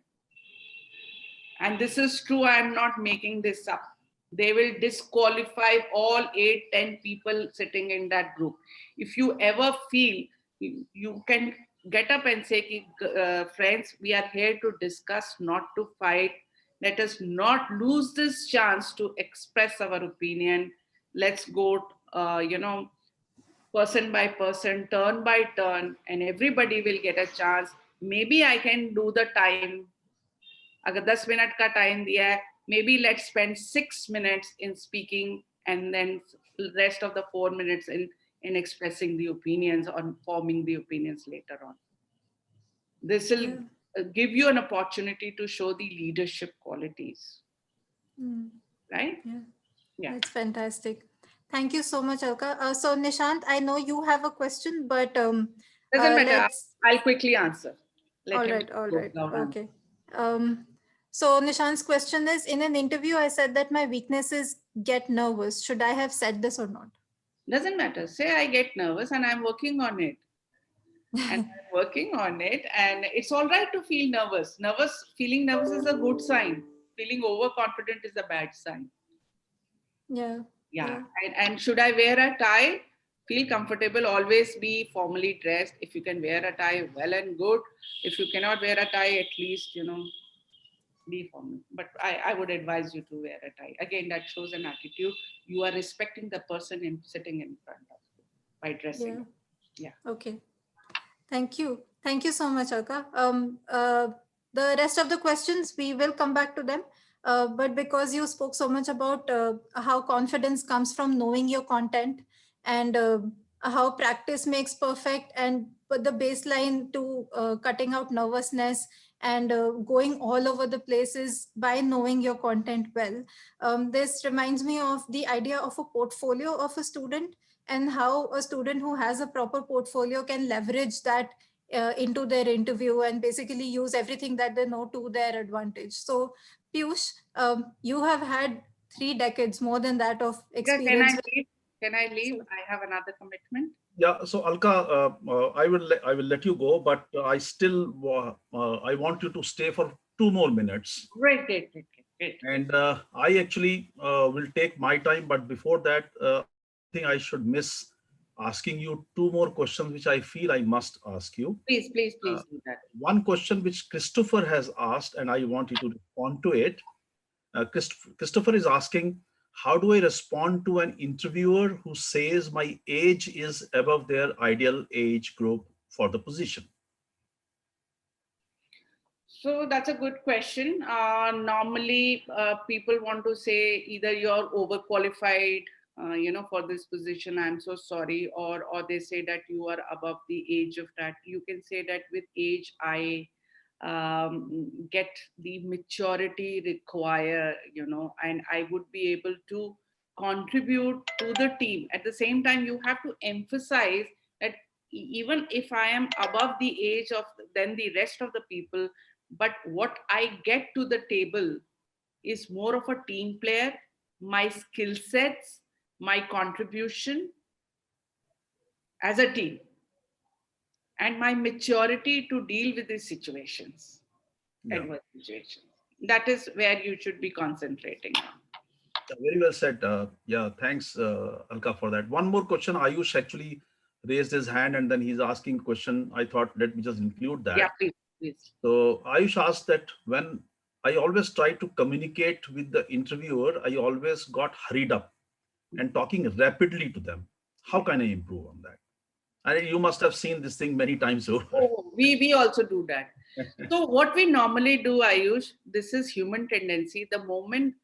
And this is true, I'm not making this up. They will disqualify all 8-10 people sitting in that group. If you ever feel, you can get up and say, friends, we are here to discuss, not to fight. Let us not lose this chance to express our opinion. Let's go, you know, person by person, turn by turn, and everybody will get a chance. Maybe I can do the time. अगर 10 minute का time दिया है, maybe let's spend 6 minutes in speaking and then rest of the 4 minutes in expressing the opinions or forming the opinions later on. This will give you an opportunity to show the leadership qualities. Right? Yeah. That's fantastic. Thank you so much, Alka. So Nishant, I know you have a question, but doesn't matter. I'll quickly answer. All right. Okay. So Nishant's question is, in an interview, I said that my weakness is get nervous. Should I have said this or not? Doesn't matter. Say I get nervous and I'm working on it. And I'm working on it. And it's all right to feel nervous. Feeling nervous is a good sign. Feeling overconfident is a bad sign. Yeah. And should I wear a tie? Feel comfortable, always be formally dressed. If you can wear a tie, well and good. If you cannot wear a tie, at least, you know, be formal. But I would advise you to wear a tie. Again, that shows an attitude. You are respecting the person sitting in front of you by dressing. Yeah. Okay. Thank you. Thank you so much, Alka. The rest of the questions, we will come back to them. But because you spoke so much about how confidence comes from knowing your content and how practice makes perfect, and the baseline to cutting out nervousness and going all over the places by knowing your content well. This reminds me of the idea of a portfolio of a student, and how a student who has a proper portfolio can leverage that into their interview and basically use everything that they know to their advantage. So Piyush, you have had 3 decades, more than that, of experience. Can I leave? I have another commitment. Yeah, so Alka, I will let you go, but I still I want you to stay for 2 more minutes. Great. And I actually will take my time, but before that, I think I should miss asking you 2 more questions, which I feel I must ask you. Please do that. One question which Christopher has asked, and I want you to respond to it. Christopher is asking, how do I respond to an interviewer who says my age is above their ideal age group for the position? So that's a good question. Normally, people want to say either you're overqualified, for this position. I'm so sorry, or they say that you are above the age of that. You can say that with age, I get the maturity required, and I would be able to contribute to the team. At the same time, you have to emphasize that even if I am above the age of than the rest of the people, but what I get to the table is more of a team player, my skill sets, my contribution as a team, and my maturity to deal with these situations, Yeah. adverse situations. That is where you should be concentrating on. Very well said. Yeah, thanks, Alka, for that. One more question. Ayush actually raised his hand and then he's asking question. I thought let me just include Yeah, that. please, please. So Ayush asked that when I always try to communicate with the interviewer, I always got hurried up and talking rapidly to them. How Yeah. can I improve on that? And you must have seen this thing many times over. Oh, we also do that. So what we normally do, Ayush, this is human tendency. The moment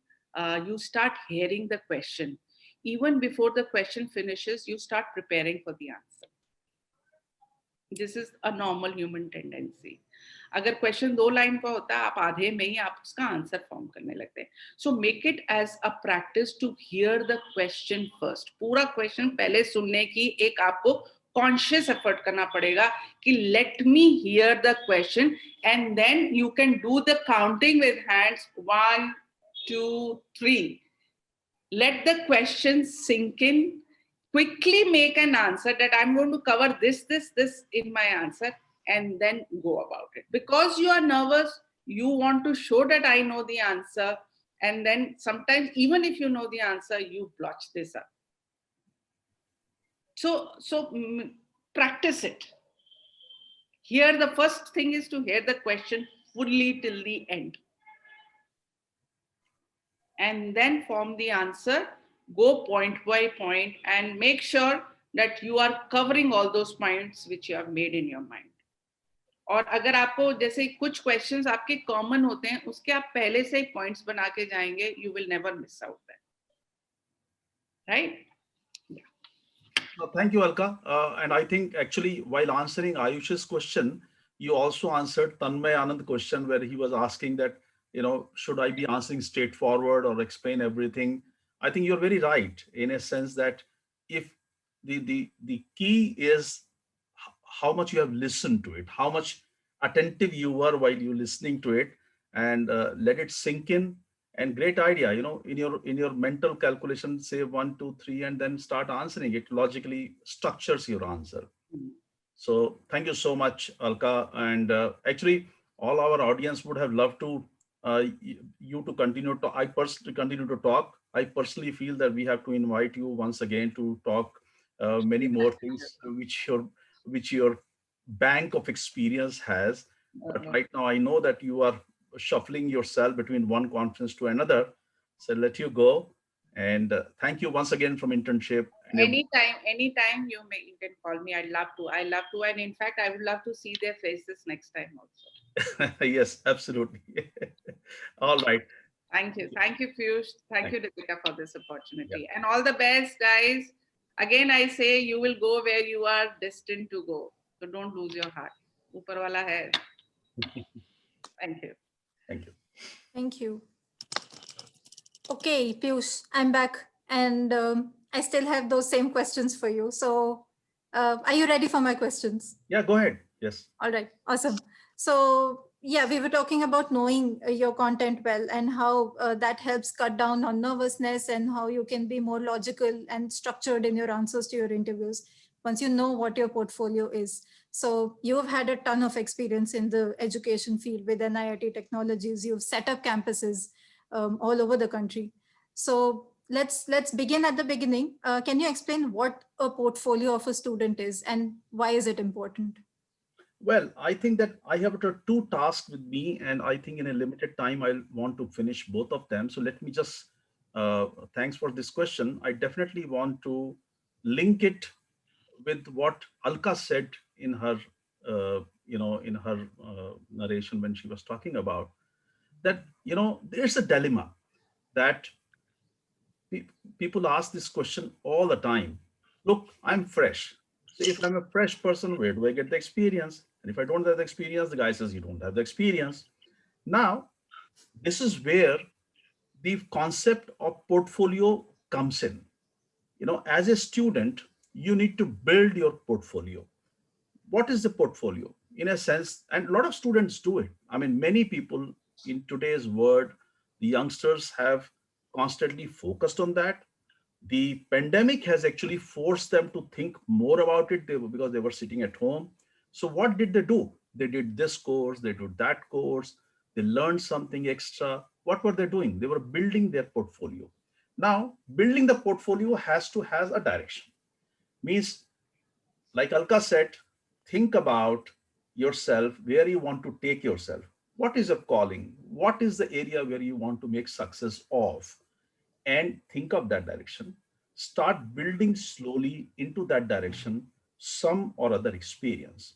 you start hearing the question, even before the question finishes, you start preparing for the answer. This is a normal human tendency. अगर question 2 line का होता है, आप आधे में ही आप उसका answer form करने लगते हैं. So make it as a practice to hear the question first. पूरा क्वेश्चन पहले सुनने की एक आपको कॉन्शियस एफर्ट करना पड़ेगा कि let me hear the question, and then you can do the counting with hands 1 2 3. Let the question sink in. Quickly make an answer that I'm going to cover this in my answer, and then go about it. Because you are nervous, you want to show that I know the answer, and then sometimes even if you know the answer, you blotch this up. So practice it. Here the first thing is to hear the question fully till the end, and then form the answer. Go point by point and make sure that you are covering all those points which you have made in your mind. और अगर आपको जैसे कुछ questions आपके common होते हैं, उसके आप पहले से ही पॉइंट्स बना के जाएंगे, you will never miss out that. Right? Yeah. Thank you, Alka. And I think actually while answering Ayush's question, you also answered Tanmay Anand's question where he was asking that, should I be answering straightforward or explain everything? I think you're very right in a sense that if the key is how much you have listened to it, how much attentive you were while you listening to it, and let it sink in. And great idea, in your mental calculation, say 1 2 3 and then start answering it. Logically structures your answer. So thank you so much, Alka. And actually all our audience would have loved to you to continue to I personally continue to talk. I personally feel that we have to invite you once again to talk many more things which your bank of experience has. But right now I know that you are shuffling yourself between one conference to another, so let you go. And thank you once again from Internship. And Anytime you can call me. I love to, and in fact I would love to see their faces next time also. yes, absolutely. All right. Thank you, Piyush. Thank you, Deepika, for this opportunity. Yeah. And all the best, guys. Again, I say you will go where you are destined to go. So don't lose your heart. Upar wala hai. Thank you. Thank you. Thank you. Okay, Piyush, I'm back, and I still have those same questions for you. So are you ready for my questions? Yeah, go ahead. Yes. All right, awesome. So yeah, we were talking about knowing your content well and how that helps cut down on nervousness and how you can be more logical and structured in your answers to your interviews once you know what your portfolio is. So you've had a ton of experience in the education field with NIIT Technologies. You've set up campuses all over the country. So let's begin at the beginning. Can you explain what a portfolio of a student is and why is it important? Well, I think that I have two tasks with me, and I think in a limited time, I want to finish both of them. So let me just, thanks for this question. I definitely want to link it with what Alka said in her in her narration when she was talking about that, there's a dilemma that pe- people ask this question all the time. Look, I'm fresh. So if I'm a fresh person, where do I get the experience? And if I don't have the experience, the guy says, you don't have the experience. Now, this is where the concept of portfolio comes in. As a student, you need to build your portfolio. What is the portfolio? In a sense, and a lot of students do it. I mean, many people in today's world, the youngsters have constantly focused on that. The pandemic has actually forced them to think more about it because they were sitting at home. So what did they do? They did this course, they did that course, they learned something extra. What were they doing? They were building their portfolio. Now, building the portfolio has a direction. Means, like Alka said, think about yourself, where you want to take yourself. What is your calling? What is the area where you want to make success of? And think of that direction. Start building slowly into that direction some or other experience.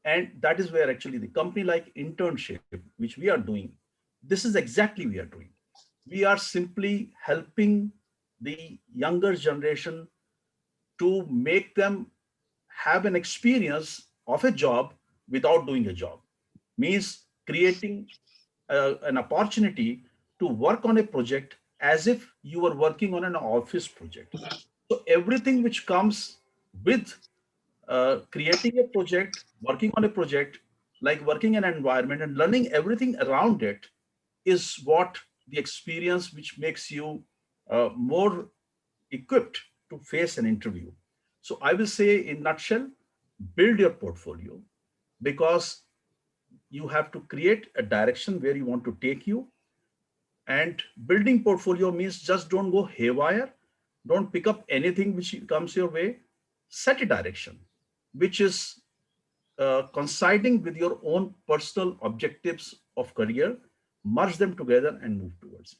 And that is where actually the company like Internship, which we are doing, this is exactly we are doing. We are simply helping the younger generation to make them have an experience of a job without doing a job. Means creating an opportunity to work on a project as if you were working on an office project. So everything which comes with creating a project, working on a project, like working in an environment and learning everything around it, is what the experience which makes you more equipped to face an interview. So I will say in nutshell, build your portfolio, because you have to create a direction where you want to take you. And building portfolio means just don't go haywire. Don't pick up anything which comes your way. Set a direction which is coinciding with your own personal objectives of career. Merge them together and move towards it.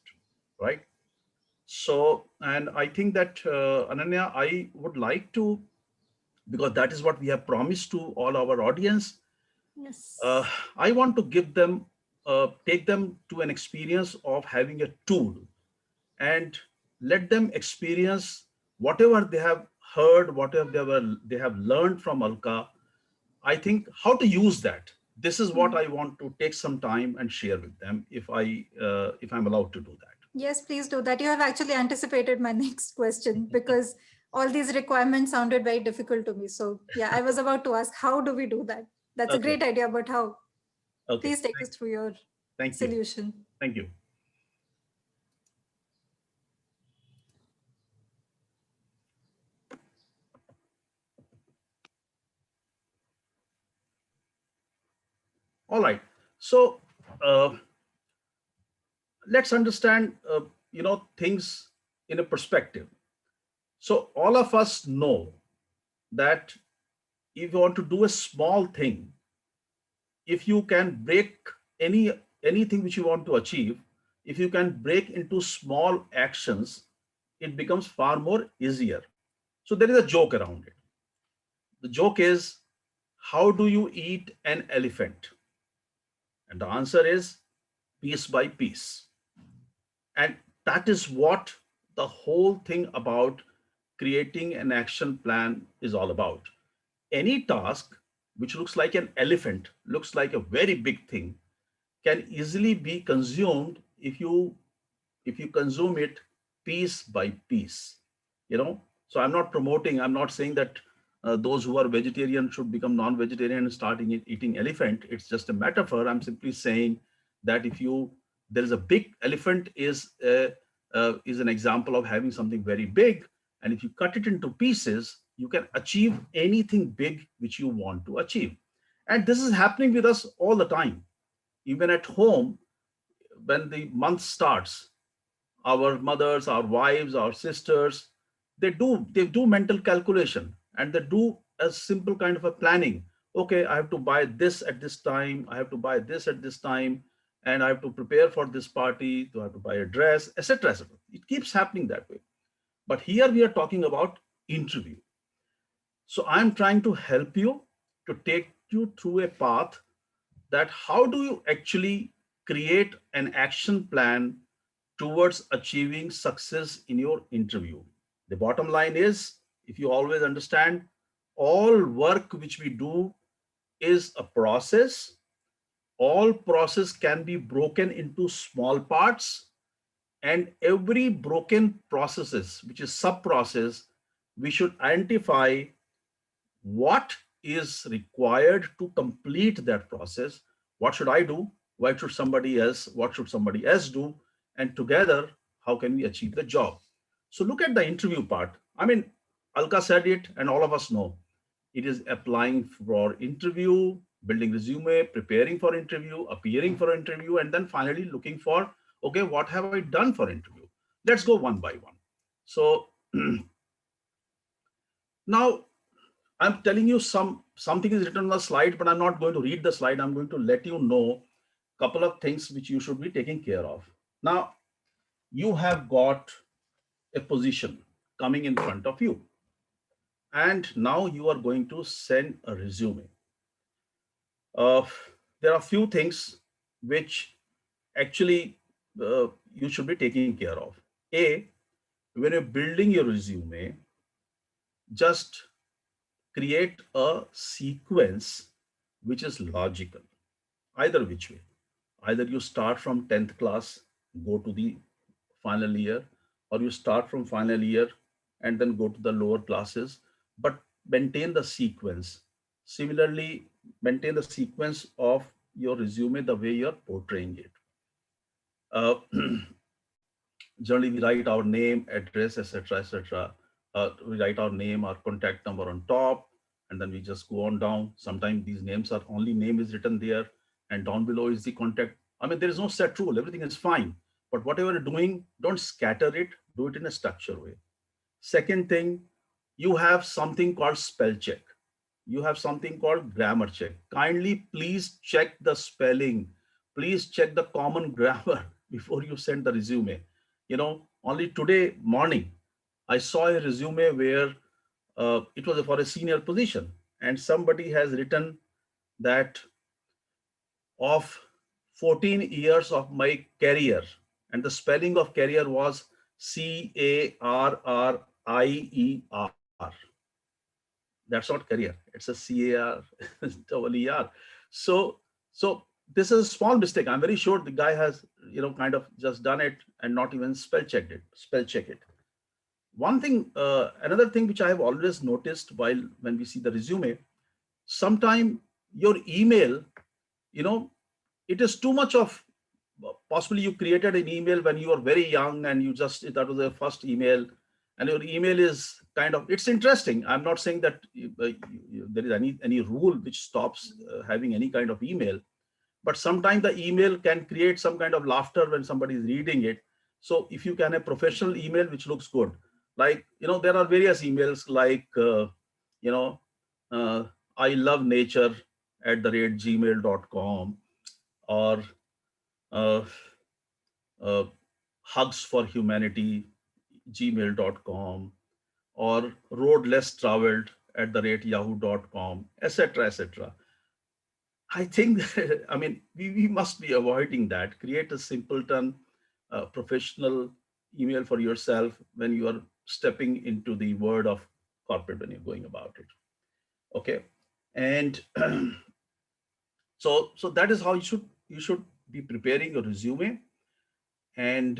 Right. So, and I think that Ananya, I would like to, because that is what we have promised to all our audience. Uh, Yes. I want to give them, take them to an experience of having a tool, and let them experience whatever they have heard, whatever they have learned from Alka. I think how to use that. This is what Mhm. I want to take some time and share with them, if I'm allowed to do that. Yes, please do that. You have actually anticipated my next question because all these requirements sounded very difficult to me. So, yeah, I was about to ask, how do we do that? That's a Okay. great idea, but how? Okay. Please take us through your Thank you. solution. Thank you. All right. So uh, let's understand, things in a perspective. So all of us know that if you want to do a small thing, if you can break anything which you want to achieve, if you can break into small actions, it becomes far more easier. So there is a joke around it. The joke is, how do you eat an elephant? And the answer is piece by piece. And that is what the whole thing about creating an action plan is all about. Any task which looks like an elephant, looks like a very big thing, can easily be consumed if you consume it piece by piece. So I'm not saying that those who are vegetarian should become non-vegetarian and start eating elephant. It's just a metaphor. I'm simply saying that if you there is a big elephant is an example of having something very big, and if you cut it into pieces, you can achieve anything big which you want to achieve. And this is happening with us all the time. Even at home, when the month starts, our mothers, our wives, our sisters, they do mental calculation, and they do a simple kind of a planning. Okay, I have to buy this at this time, I have to buy this at this time, and I have to prepare for this party, to have to buy a dress, etc., etc. It keeps happening that way. But here we are talking about interview. So I'm trying to help you to take you through a path that how do you actually create an action plan towards achieving success in your interview. The bottom line is, if you always understand, all work which we do is a process. All process can be broken into small parts, and every broken processes, which is sub process, we should identify what is required to complete that process. What should I do? Why should somebody else? What should somebody else do? And together, how can we achieve the job? So look at the interview part. I mean, Alka said it, and all of us know. It is applying for interview, building resume, preparing for interview, appearing for interview, and then finally looking for, okay, what have I done for interview? Let's go one by one. So now I'm telling you something is written on the slide, but I'm not going to read the slide. I'm going to let you know a couple of things which you should be taking care of. Now, you have got a position coming in front of you, and now you are going to send a resume. Uh, there are a few things which actually you should be taking care of. A, when you're building your resume, just create a sequence which is logical, either which way. Either you start from 10th class, go to the final year, or you start from final year and then go to the lower classes, but maintain the sequence. Similarly, maintain the sequence of your resume the way you're portraying it. Uh, Generally, we write our name, address, etc., etc. We write our name, our contact number on top, and then we just go on down. Sometimes these names are only name is written there, and down below is the contact. I mean, there is no set rule. Everything is fine. But whatever you're doing, don't scatter it. Do it in a structured way. Second thing, you have something called spell check. You have something called grammar check. Kindly please check the spelling. Please check the common grammar before you send the resume. You know, only today morning, I saw a resume where it was for a senior position, and somebody has written that of 14 years of my career, and the spelling of career was Carrier. That's not career, it's a Car. So this is a small mistake. I'm very sure the guy has, kind of just done it and not even spell check it. One thing, another thing which I have always noticed while when we see the resume, sometime your email, you know, it is too much of, possibly you created an email when you were very young and that was the first email, and your email is kind of, it's interesting. I'm not saying that there is any rule which stops having any kind of email, but sometimes the email can create some kind of laughter when somebody is reading it. So if you can have professional email which looks good, like, there are various emails like, you know, uh, I love nature @gmail.com, or uh, uh, hugs for humanity gmail.com, or road less traveled @yahoo.com, etc., etc. I think that, I mean, we must be avoiding that. Create a simpleton, professional email for yourself when you are stepping into the world of corporate, when you're going about it. Okay. And so that is how you should be preparing your resume. And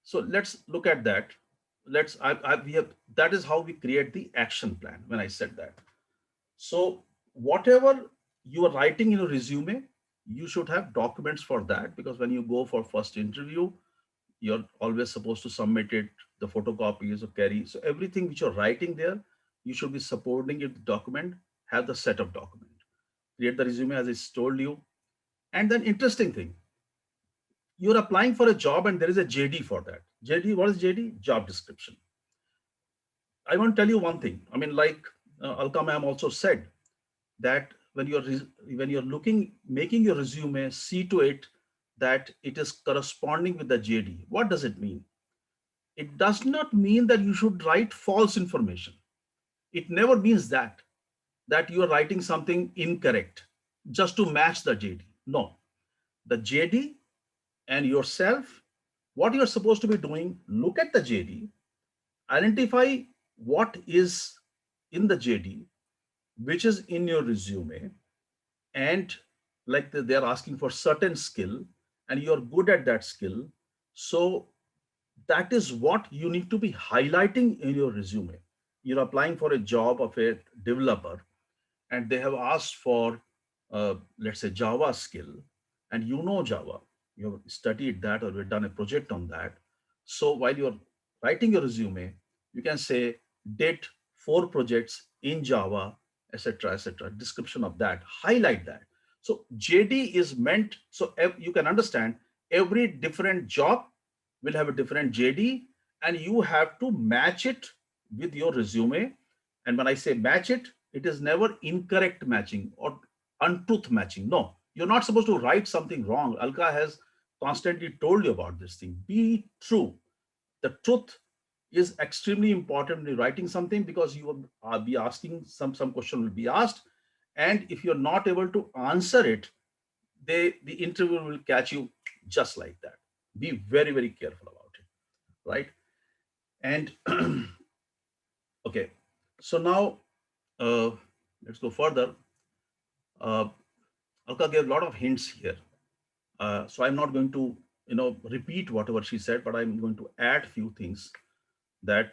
so let's look at that. We have, that is how we create the action plan when I said that. So whatever you are writing in a resume, you should have documents for that, because when you go for first interview, you're always supposed to submit it, the photocopies or carry. So everything which you're writing there, you should be supporting it with document, have the set of document. Create the resume as I told you. And then interesting thing, you're applying for a job and there is a JD for that. JD, what is JD? Job description. I want to tell you one thing. I mean, like Alka ma'am also said, that when you're making your resume, see to it that it is corresponding with the JD. What does it mean? It does not mean that you should write false information. It never means that. that you are writing something incorrect just to match the JD. No, the JD and yourself, what you're supposed to be doing, look at the JD, identify what is in the JD, which is in your resume, and like they're asking for certain skill and you're good at that skill. So that is what you need to be highlighting in your resume. You're applying for a job of a developer and they have asked for, let's say, Java skill, and you know Java, you have studied that or you've done a project on that. So while you're writing your resume, you can say, did 4 projects in Java, etc., etc. Description of that, highlight that. So JD is meant so you can understand every different job will have a different JD, and you have to match it with your resume. And when I say match it, it is never incorrect matching or untruth matching. No, you're not supposed to write something wrong. Alka has constantly told you about this thing. Be true. The truth is extremely important when you're writing something, because you will be asking some question will be asked, and if you're not able to answer it, the interviewer will catch you just like that. Be very, very careful about it, right? And okay, so now uh, let's go further. uh, Alka gave a lot of hints here, so I'm not going to repeat whatever she said, but I'm going to add few things that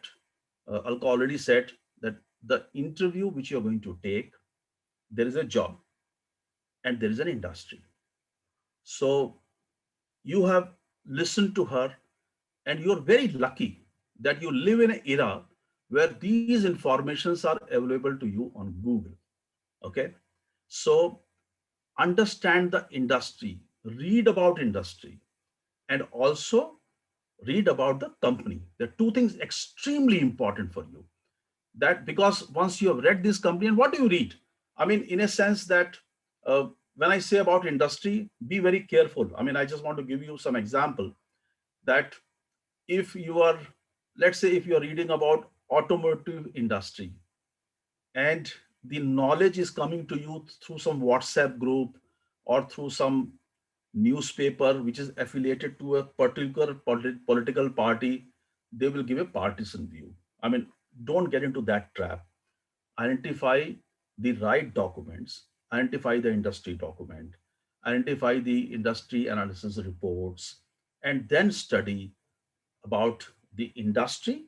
Alka already said, that the interview which you're going to take, there is a job and there is an industry. So you have listened to her, and you're very lucky that you live in an era where these informations are available to you on Google. Okay, so understand the industry, read about industry, and also read about the company. There are two things extremely important for you. That because once you have read this company, and what do you read? I mean, in a sense that uh, when I say about industry, be very careful. I mean, I just want to give you some example that if you are, let's say, if you are reading about automotive industry, and the knowledge is coming to you through some WhatsApp group or through some newspaper which is affiliated to a particular political party, they will give a partisan view. I mean, don't get into that trap. Identify the right documents, identify the industry document, identify the industry analysis reports, and then study about the industry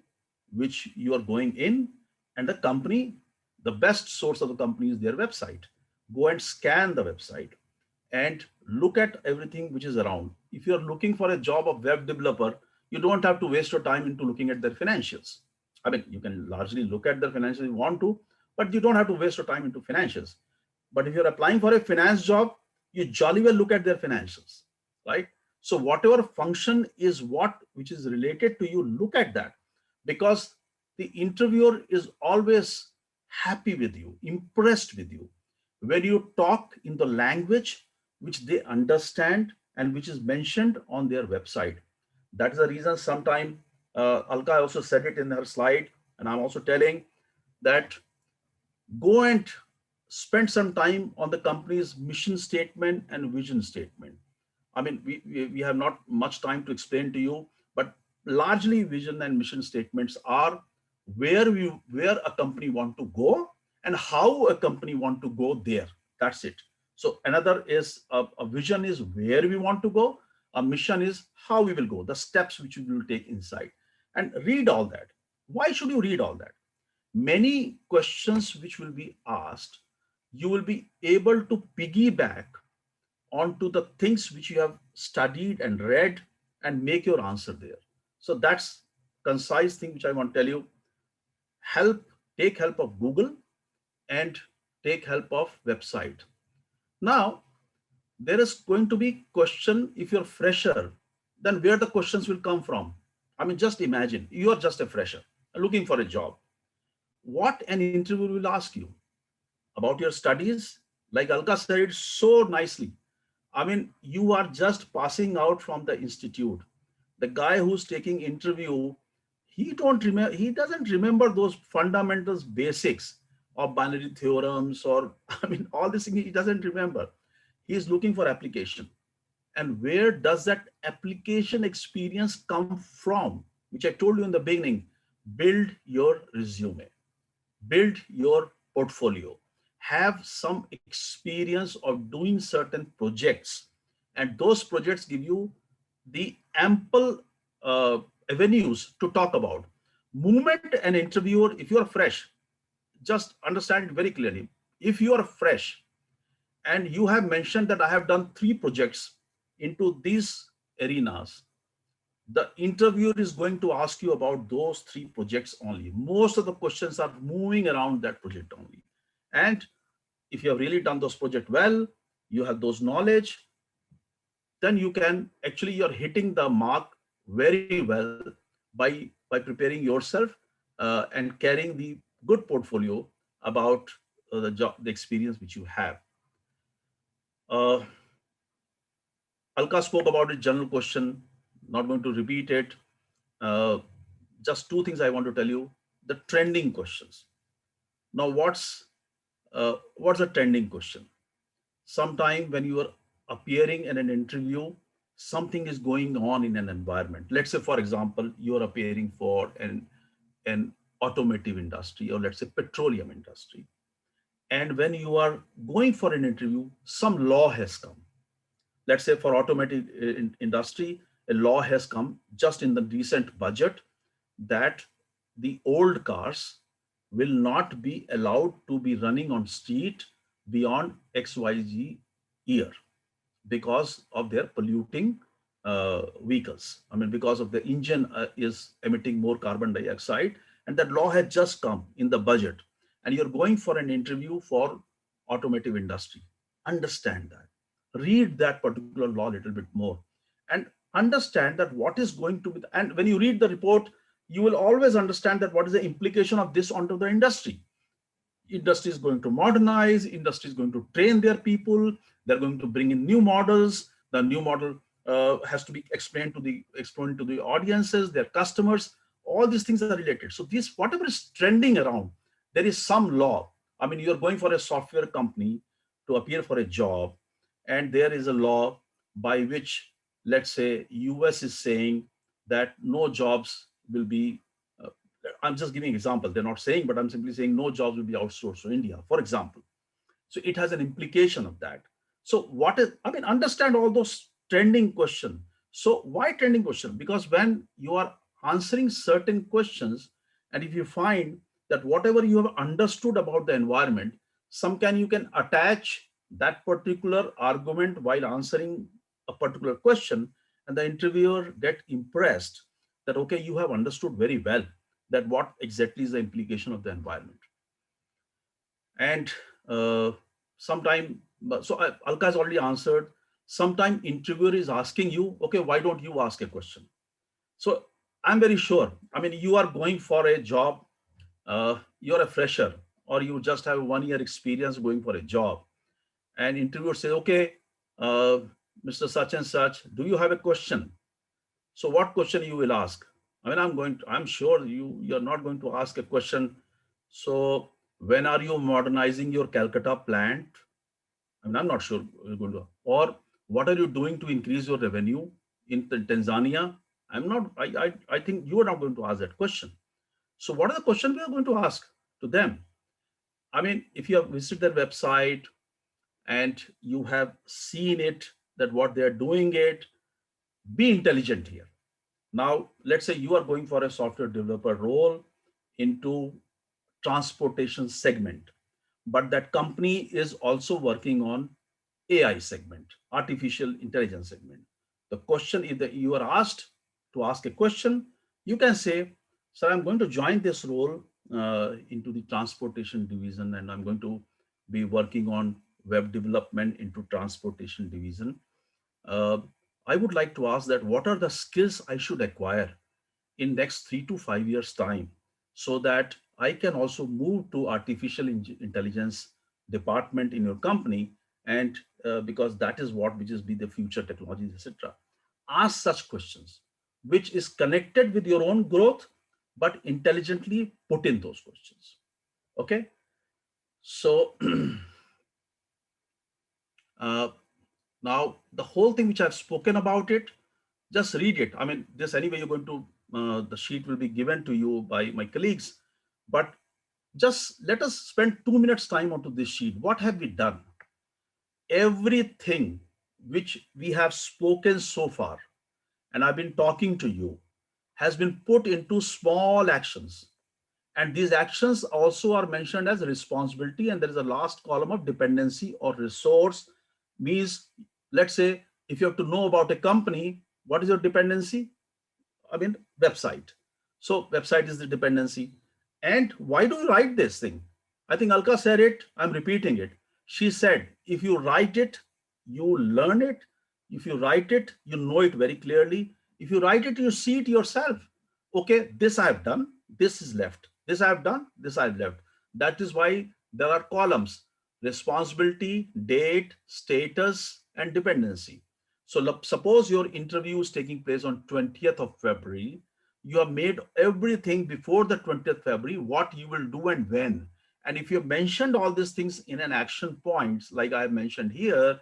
which you are going in, and the company. The best source of the company is their website. Go and scan the website and look at everything which is around. If you're looking for a job of web developer, you don't have to waste your time into looking at their financials. I mean, you can largely look at their financials if you want to, but you don't have to waste your time into financials. But if you're applying for a finance job, you jolly well look at their financials, right? So whatever function is what which is related to you, look at that, because the interviewer is always happy with you, impressed with you when you talk in the language which they understand and which is mentioned on their website. That is the reason sometime Alka also said it in her slide, and I'm also telling that go and spend some time on the company's mission statement and vision statement. I mean, we have not much time to explain to you, but largely vision and mission statements are where a company want to go and how a company want to go there. That's it. So another is a vision is where we want to go. A mission is how we will go, the steps which we will take inside. And read all that. Why should you read all that? Many questions which will be asked, you will be able to piggyback onto the things which you have studied and read and make your answer there. So that's concise thing which I want to tell you. Take help of Google and take help of website. Now, there is going to be question if you're fresher, then where the questions will come from. I mean, just imagine you are just a fresher looking for a job. What an interviewer will ask you about your studies, like Alka said it so nicely. I mean, you are just passing out from the institute. The guy who's taking interview, he doesn't remember those fundamentals, basics. or binary theorems, or I mean, all these things he doesn't remember. He is looking for application. And where does that application experience come from? Which I told you in the beginning, build your resume, build your portfolio, have some experience of doing certain projects, and those projects give you the ample avenues to talk about. Moment an interviewer, if you are fresh, just understand it very clearly. If you are fresh and you have mentioned that I have done 3 projects into these arenas, the interviewer is going to ask you about those 3 projects only. Most of the questions are moving around that project only. And if you have really done those projects well, you have those knowledge, then you can actually, you're hitting the mark very well by preparing yourself and carrying the good portfolio about the job, the experience which you have. Uh, Alka spoke about it, general question, not going to repeat it. Uh, just 2 things I want to tell you. The trending questions. Now, what's a trending question? Sometime when you are appearing in an interview, something is going on in an environment. Let's say, for example, you're appearing for an automotive industry, or let's say petroleum industry. And when you are going for an interview, some law has come. Let's say for automotive industry, a law has come just in the recent budget that the old cars will not be allowed to be running on street beyond XYZ year because of their polluting vehicles. I mean, because of the engine is emitting more carbon dioxide, and that law had just come in the budget, and you're going for an interview for automotive industry. Understand that, read that particular law a little bit more, and understand that what is going to be, and when you read the report, you will always understand that what is the implication of this onto the industry. Industry is going to modernize, industry is going to train their people, they're going to bring in new models. The new model has to be explained to the audiences, their customers. All these things are related. So this, whatever is trending around, there is some law. I mean, you're going for a software company to appear for a job, and there is a law by which, let's say, US is saying that no jobs will be uh, I'm just giving example. They're not saying, but I'm simply saying no jobs will be outsourced to India, for example. So it has an implication of that. So what is, I mean, understand all those trending question. So why trending question? Because when you are answering certain questions, and if you find that whatever you have understood about the environment, you can attach that particular argument while answering a particular question, and the interviewer get impressed that, okay, you have understood very well that what exactly is the implication of the environment. And sometime, so Alka has already answered. Sometime interviewer is asking you, okay, why don't you ask a question? So I'm very sure, I mean, you are going for a job, you're a fresher, or you just have 1 year experience going for a job, and interviewer says, okay, uh, Mr. Such and such, do you have a question? So what question you will ask? I mean, I'm sure you're not going to ask a question. So when are you modernizing your Calcutta plant? I mean, I'm not sure you're going to. Or what are you doing to increase your revenue in Tanzania? I'm not. I think you are not going to ask that question. So what are the questions we are going to ask to them? I mean, if you have visited their website and you have seen it, that what they are doing it, be intelligent here. Now, let's say you are going for a software developer role into transportation segment, but that company is also working on AI segment, artificial intelligence segment. The question is that you are asked to ask a question, you can say, sir, I'm going to join this role into the transportation division, and I'm going to be working on web development into transportation division. uh, I would like to ask that what are the skills I should acquire in next 3 to 5 years time, so that I can also move to artificial intelligence department in your company, and because that is what which is be the future technologies, etc. Ask such questions, which is connected with your own growth, but intelligently put in those questions. Okay. So uh, now the whole thing which I've spoken about it, just read it. I mean, this anyway, you're going to, the sheet will be given to you by my colleagues, but just let us spend 2 minutes time onto this sheet. What have we done? Everything which we have spoken so far, and I've been talking to you, has been put into small actions. And these actions also are mentioned as responsibility. And there is a last column of dependency or resource. Means, let's say, if you have to know about a company, what is your dependency? I mean, website. So website is the dependency. And why do you write this thing? I think Alka said it. I'm repeating it. She said, if you write it, you learn it. If you write it, you know it very clearly. If you write it, you see it yourself. Okay, this I've done. This is left. This I've done. This I've left. That is why there are columns: responsibility, date, status, and dependency. So suppose your interview is taking place on 20th of February. You have made everything before the 20th February, what you will do and when. And if you have mentioned all these things in an action points, like I have mentioned here,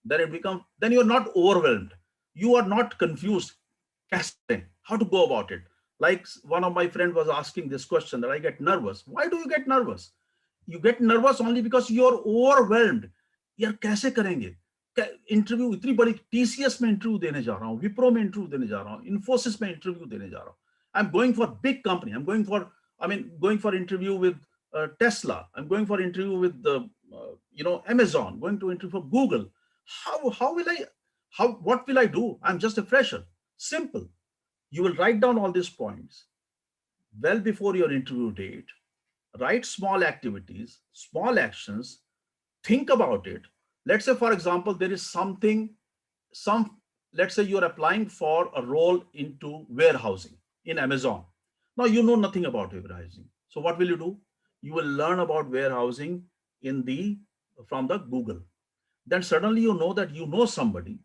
then it becomes, then you're not overwhelmed. You are not confused. कैसे करें? How to go about it? Like one of my friend was asking this question that I get nervous. Why do you get nervous? You get nervous only because you're overwhelmed. यार कैसे करेंगे? Interview इतनी बड़ी TCS में interview देने जा रहा हूँ, विप्रो में इंटरव्यू देने जा रहा हूँ, इन्फोसिस में इंटरव्यू देने जा रहा हूँ. I'm going for big company. I'm going for, I mean, going for interview with Tesla. I'm going for interview with the, Amazon. Going to interview for Google. How will I? What will I do? I'm just a fresher. Simple. You will write down all these points well before your interview date. Write small activities, small actions. Think about it. Let's say, for example, there is some, let's say you're applying for a role into warehousing in Amazon. Now you know nothing about warehousing. So what will you do? You will learn about warehousing in the from the Google. Then suddenly you know that you know somebody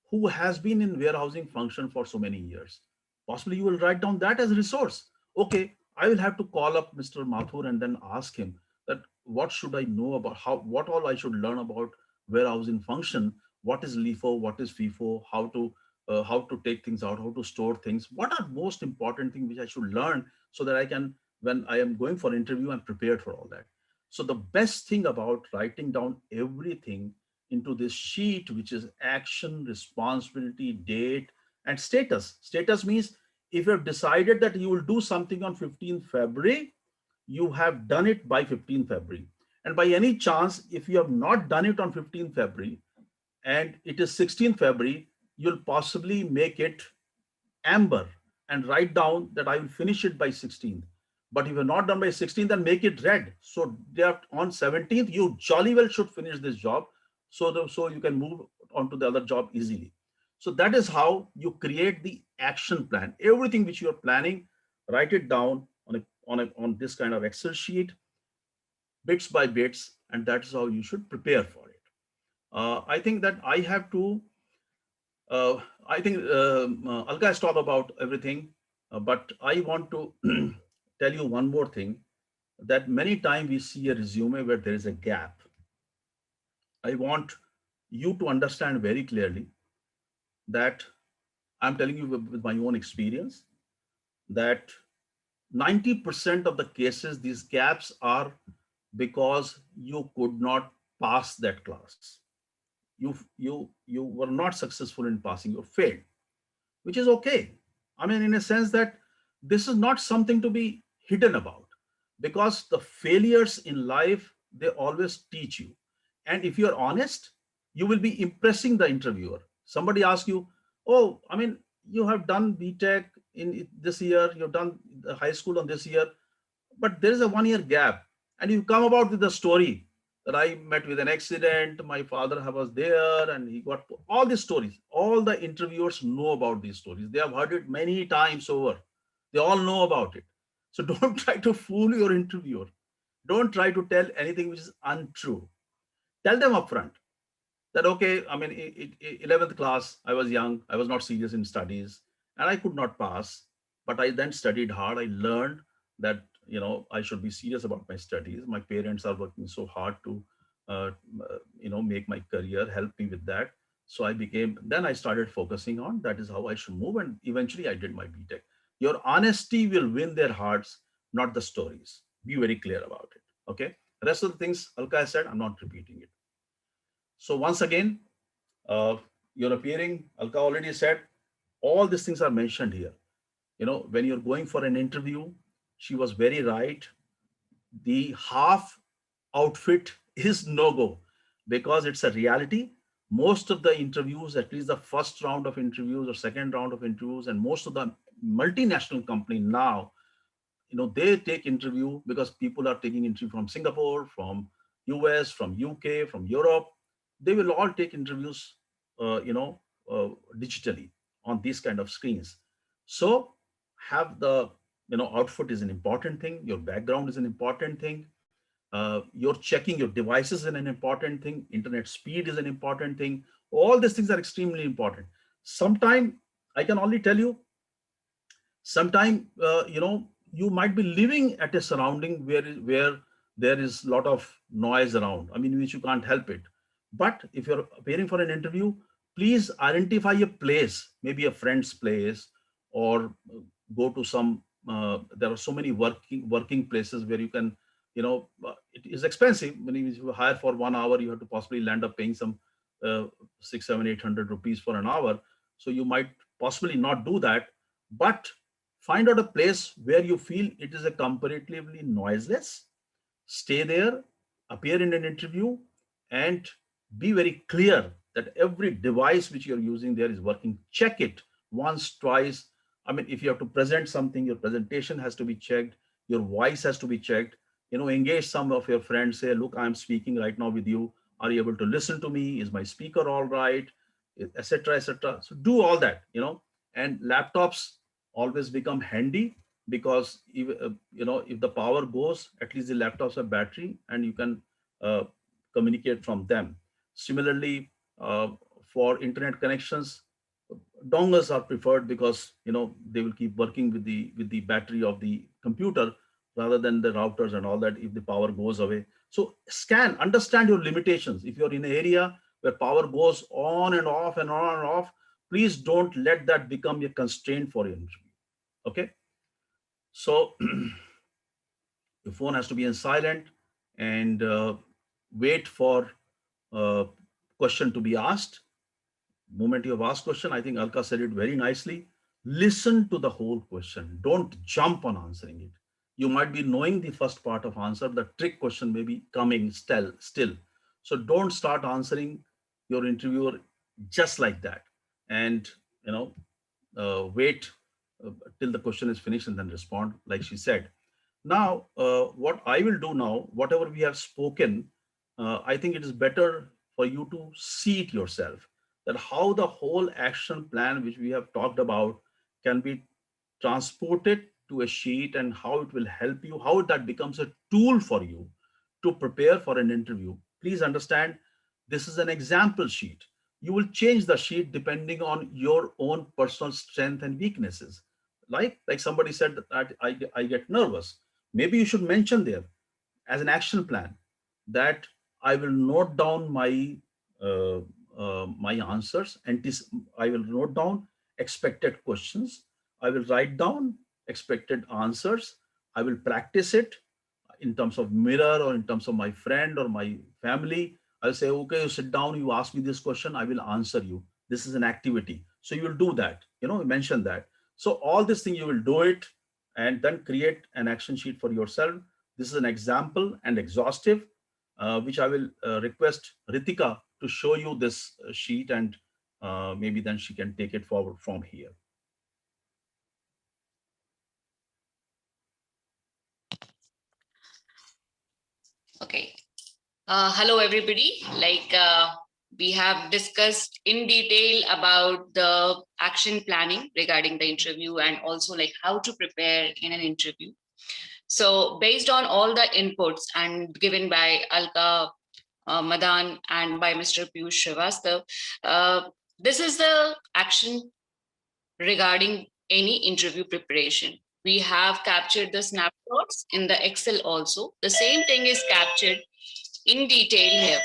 who has been in warehousing function for so many years. Possibly you will write down that as a resource. Okay, I will have to call up Mr. Mathur and then ask him that what should I know about what all I should learn about warehousing function, what is LIFO, what is FIFO, how to take things out, how to store things, what are most important things which I should learn so that I can, when I am going for interview, I'm prepared for all that. So the best thing about writing down everything into this sheet, which is action, responsibility, date, and status. Status means if you have decided that you will do something on 15th February, you have done it by 15th February. And by any chance, if you have not done it on 15th February and it is 16th February, you'll possibly make it amber and write down that I will finish it by 16th. But if you're not done by 16th, then make it red. So on 17th, you jolly well should finish this job so you can move on to the other job easily. So that is how you create the action plan. Everything which you are planning, write it down on this kind of Excel sheet, bits by bits, and that's how you should prepare for it. I think that I have to I think Alka has talked about everything, but I want to tell you one more thing, that many times we see a resume where there is a gap. I want you to understand very clearly that I'm telling you with my own experience that 90% of the cases, these gaps are because you could not pass that class. You were not successful in passing, you failed, which is okay. I mean, in a sense that this is not something to be hidden about, because the failures in life, they always teach you. And if you're honest, you will be impressing the interviewer. Somebody asks you, oh, I mean, you have done BTech in this year, you've done the high school on this year, but there is a 1 year gap. And you come about with the story that I met with an accident, my father was there and he got all these stories. All the interviewers know about these stories. They have heard it many times over. They all know about it. So don't try to fool your interviewer. Don't try to tell anything which is untrue. Tell them upfront that, okay, I mean, 11th class, I was young, I was not serious in studies, and I could not pass. But I then studied hard. I learned that, I should be serious about my studies. My parents are working so hard to, make my career, help me with that. So then I started focusing on that is how I should move. And eventually I did my BTech. Your honesty will win their hearts, not the stories. Be very clear about it. Okay. The rest of the things Alka said, I'm not repeating it. So once again, uh, you're appearing, Alka already said, all these things are mentioned here. When you're going for an interview, she was very right. The half outfit is no go because it's a reality. Most of the interviews, at least the first round of interviews or second round of interviews, and most of the multinational company now, they take interview because people are taking interview from Singapore, from US, from UK, from Europe. They will all take interviews, uh, you know, uh, digitally on these kind of screens. So have the, output is an important thing. Your background is an important thing. Your checking your devices is an important thing. Internet speed is an important thing. All these things are extremely important. Sometime I can only tell you, sometime you might be living at a surrounding where there is a lot of noise around, I mean, which you can't help it. But if you're appearing for an interview, please identify a place, maybe a friend's place, or go to some there are so many working places where you can, it is expensive when you hire for 1 hour. You have to possibly land up paying some uh, 6, 7, 800 rupees for an hour. So you might possibly not do that, but find out a place where you feel it is a comparatively noiseless. Stay there, appear in an interview, and be very clear that every device which you're using there is working. Check it once, twice. I mean, if you have to present something, your presentation has to be checked, your voice has to be checked. Engage some of your friends, say, look, I'm speaking right now with you. Are you able to listen to me? Is my speaker all right? Etc. Etc. So do all that, and laptops always become handy because if the power goes, at least the laptops have battery and you can uh, communicate from them. Similarly, for internet connections, dongles are preferred because they will keep working with the battery of the computer rather than the routers and all that if the power goes away. So understand your limitations. If you're in an area where power goes on and off and on and off, please don't let that become a constraint for your interview. Okay. So your phone has to be in silent, and wait for uh, question to be asked. Moment you have asked question, I think Alka said it very nicely. Listen to the whole question. Don't jump on answering it. You might be knowing the first part of answer. The trick question may be coming still. So don't start answering your interviewer just like that. And you know, wait till the question is finished and then respond, like she said. Now, what I will do now, whatever we have spoken, I think it is better for you to see it yourself, that how the whole action plan which we have talked about can be transported to a sheet, and how it will help you, how that becomes a tool for you to prepare for an interview. Please understand, this is an example sheet. You will change the sheet depending on your own personal strength and weaknesses. Like somebody said that I get nervous. Maybe you should mention there as an action plan that I will note down uh, my answers, and I will note down expected questions. I will write down expected answers. I will practice it in terms of mirror or in terms of my friend or my family. I'll say, okay, you sit down, you ask me this question, I will answer you. This is an activity. So you will do that, mention that. So all this thing, you will do it and then create an action sheet for yourself. This is an example and exhaustive, which I will request Ritika to show you this sheet, and maybe then she can take it forward from here. Okay. Hello, everybody. We have discussed in detail about the action planning regarding the interview, and also like how to prepare in an interview. So based on all the inputs and given by Alka, Madan, and by Mr. Piyush Srivastav, this is the action regarding any interview preparation. We have captured the snapshots in the Excel also. The same thing is captured in detail here.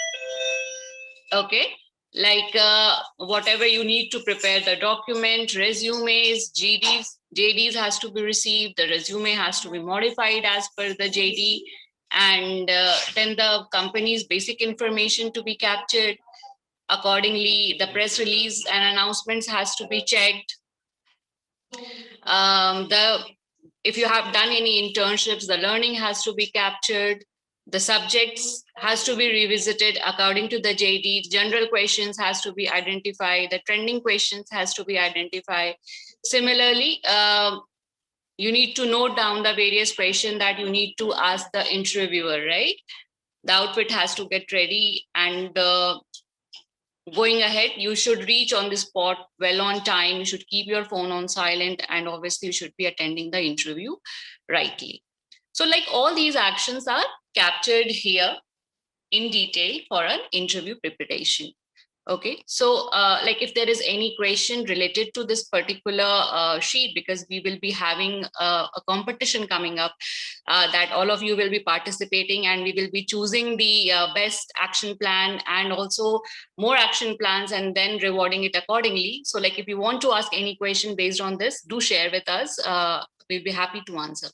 Okay, like whatever you need to prepare the document, resumes, JDs has to be received, the resume has to be modified as per the JD, and then the company's basic information to be captured. Accordingly, the press release and announcements has to be checked. The if you have done any internships, the learning has to be captured. The subjects has to be revisited according to the JD. General questions has to be identified. The trending questions has to be identified. Similarly, you need to note down the various questions that you need to ask the interviewer, right? The outfit has to get ready, and going ahead, you should reach on the spot well on time. You should keep your phone on silent, and obviously you should be attending the interview rightly. So like all these actions are captured here in detail for an interview preparation. Okay, so like if there is any question related to this particular sheet, because we will be having a competition coming up that all of you will be participating, and we will be choosing the best action plan and also more action plans and then rewarding it accordingly. So like if you want to ask any question based on this, do share with us. We'll be happy to answer.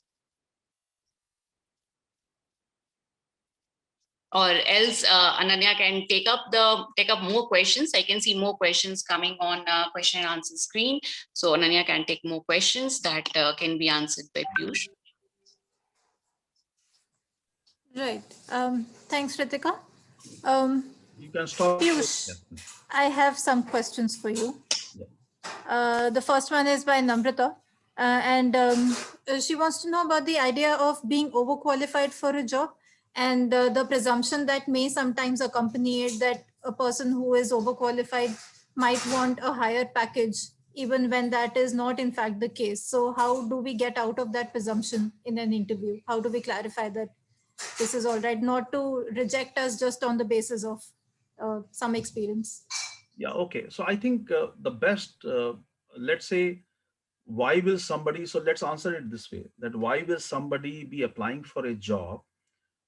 Or else Ananya can take up more questions. I can see more questions coming on question and answer screen. So Ananya can take more questions that can be answered by Piyush. Right. Thanks, Ritika. You can stop. Piyush, Yeah. I have some questions for you. Yeah. The first one is by Namrata. And she wants to know about the idea of being overqualified for a job, and the presumption that may sometimes accompany it, that a person who is overqualified might want a higher package, even when that is not in fact the case. So how do we get out of that presumption in an interview? How do we clarify that this is all right, not to reject us just on the basis of some experience? Yeah. Okay. So I think the best, let's say, why will somebody, so let's answer it this way, that why will somebody be applying for a job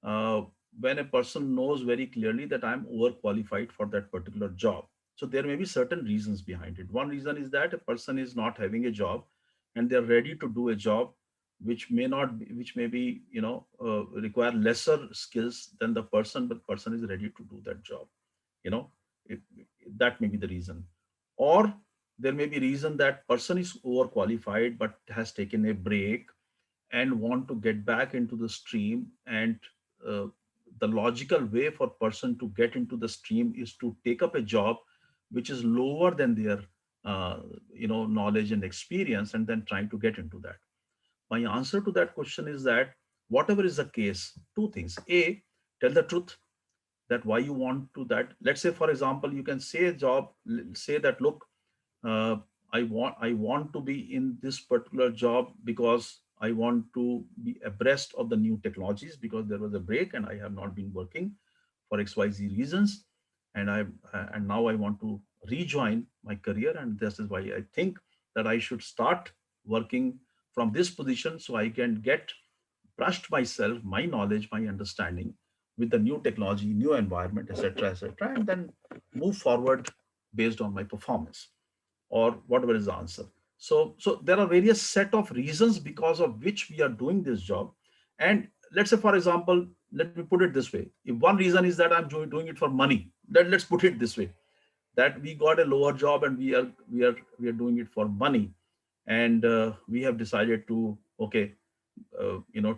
uh, when a person knows very clearly that I'm overqualified for that particular job? So there may be certain reasons behind it. One reason is that a person is not having a job and they're ready to do a job which may not be, which may be, require lesser skills than the person, but person is ready to do that job. You know, it, that may be the reason. Or there may be reason that person is overqualified but has taken a break and want to get back into the stream, and uh, the logical way for person to get into the stream is to take up a job which is lower than their knowledge and experience, and then trying to get into that. My answer to that question is that whatever is the case, two things: a, tell the truth, that why you want to that. Let's say, for example, you can say a job, say that, look, uh, I want to be in this particular job because I want to be abreast of the new technologies, because there was a break and I have not been working for XYZ reasons, and and now I want to rejoin my career, and this is why I think that I should start working from this position so I can get brushed myself, my knowledge, my understanding with the new technology, new environment, etc., and then move forward based on my performance, or whatever is the answer. So there are various set of reasons because of which we are doing this job. And let's say, for example, let me put it this way: if one reason is that I'm doing it for money, let's put it this way, that we got a lower job and we are doing it for money, and we have decided to, okay,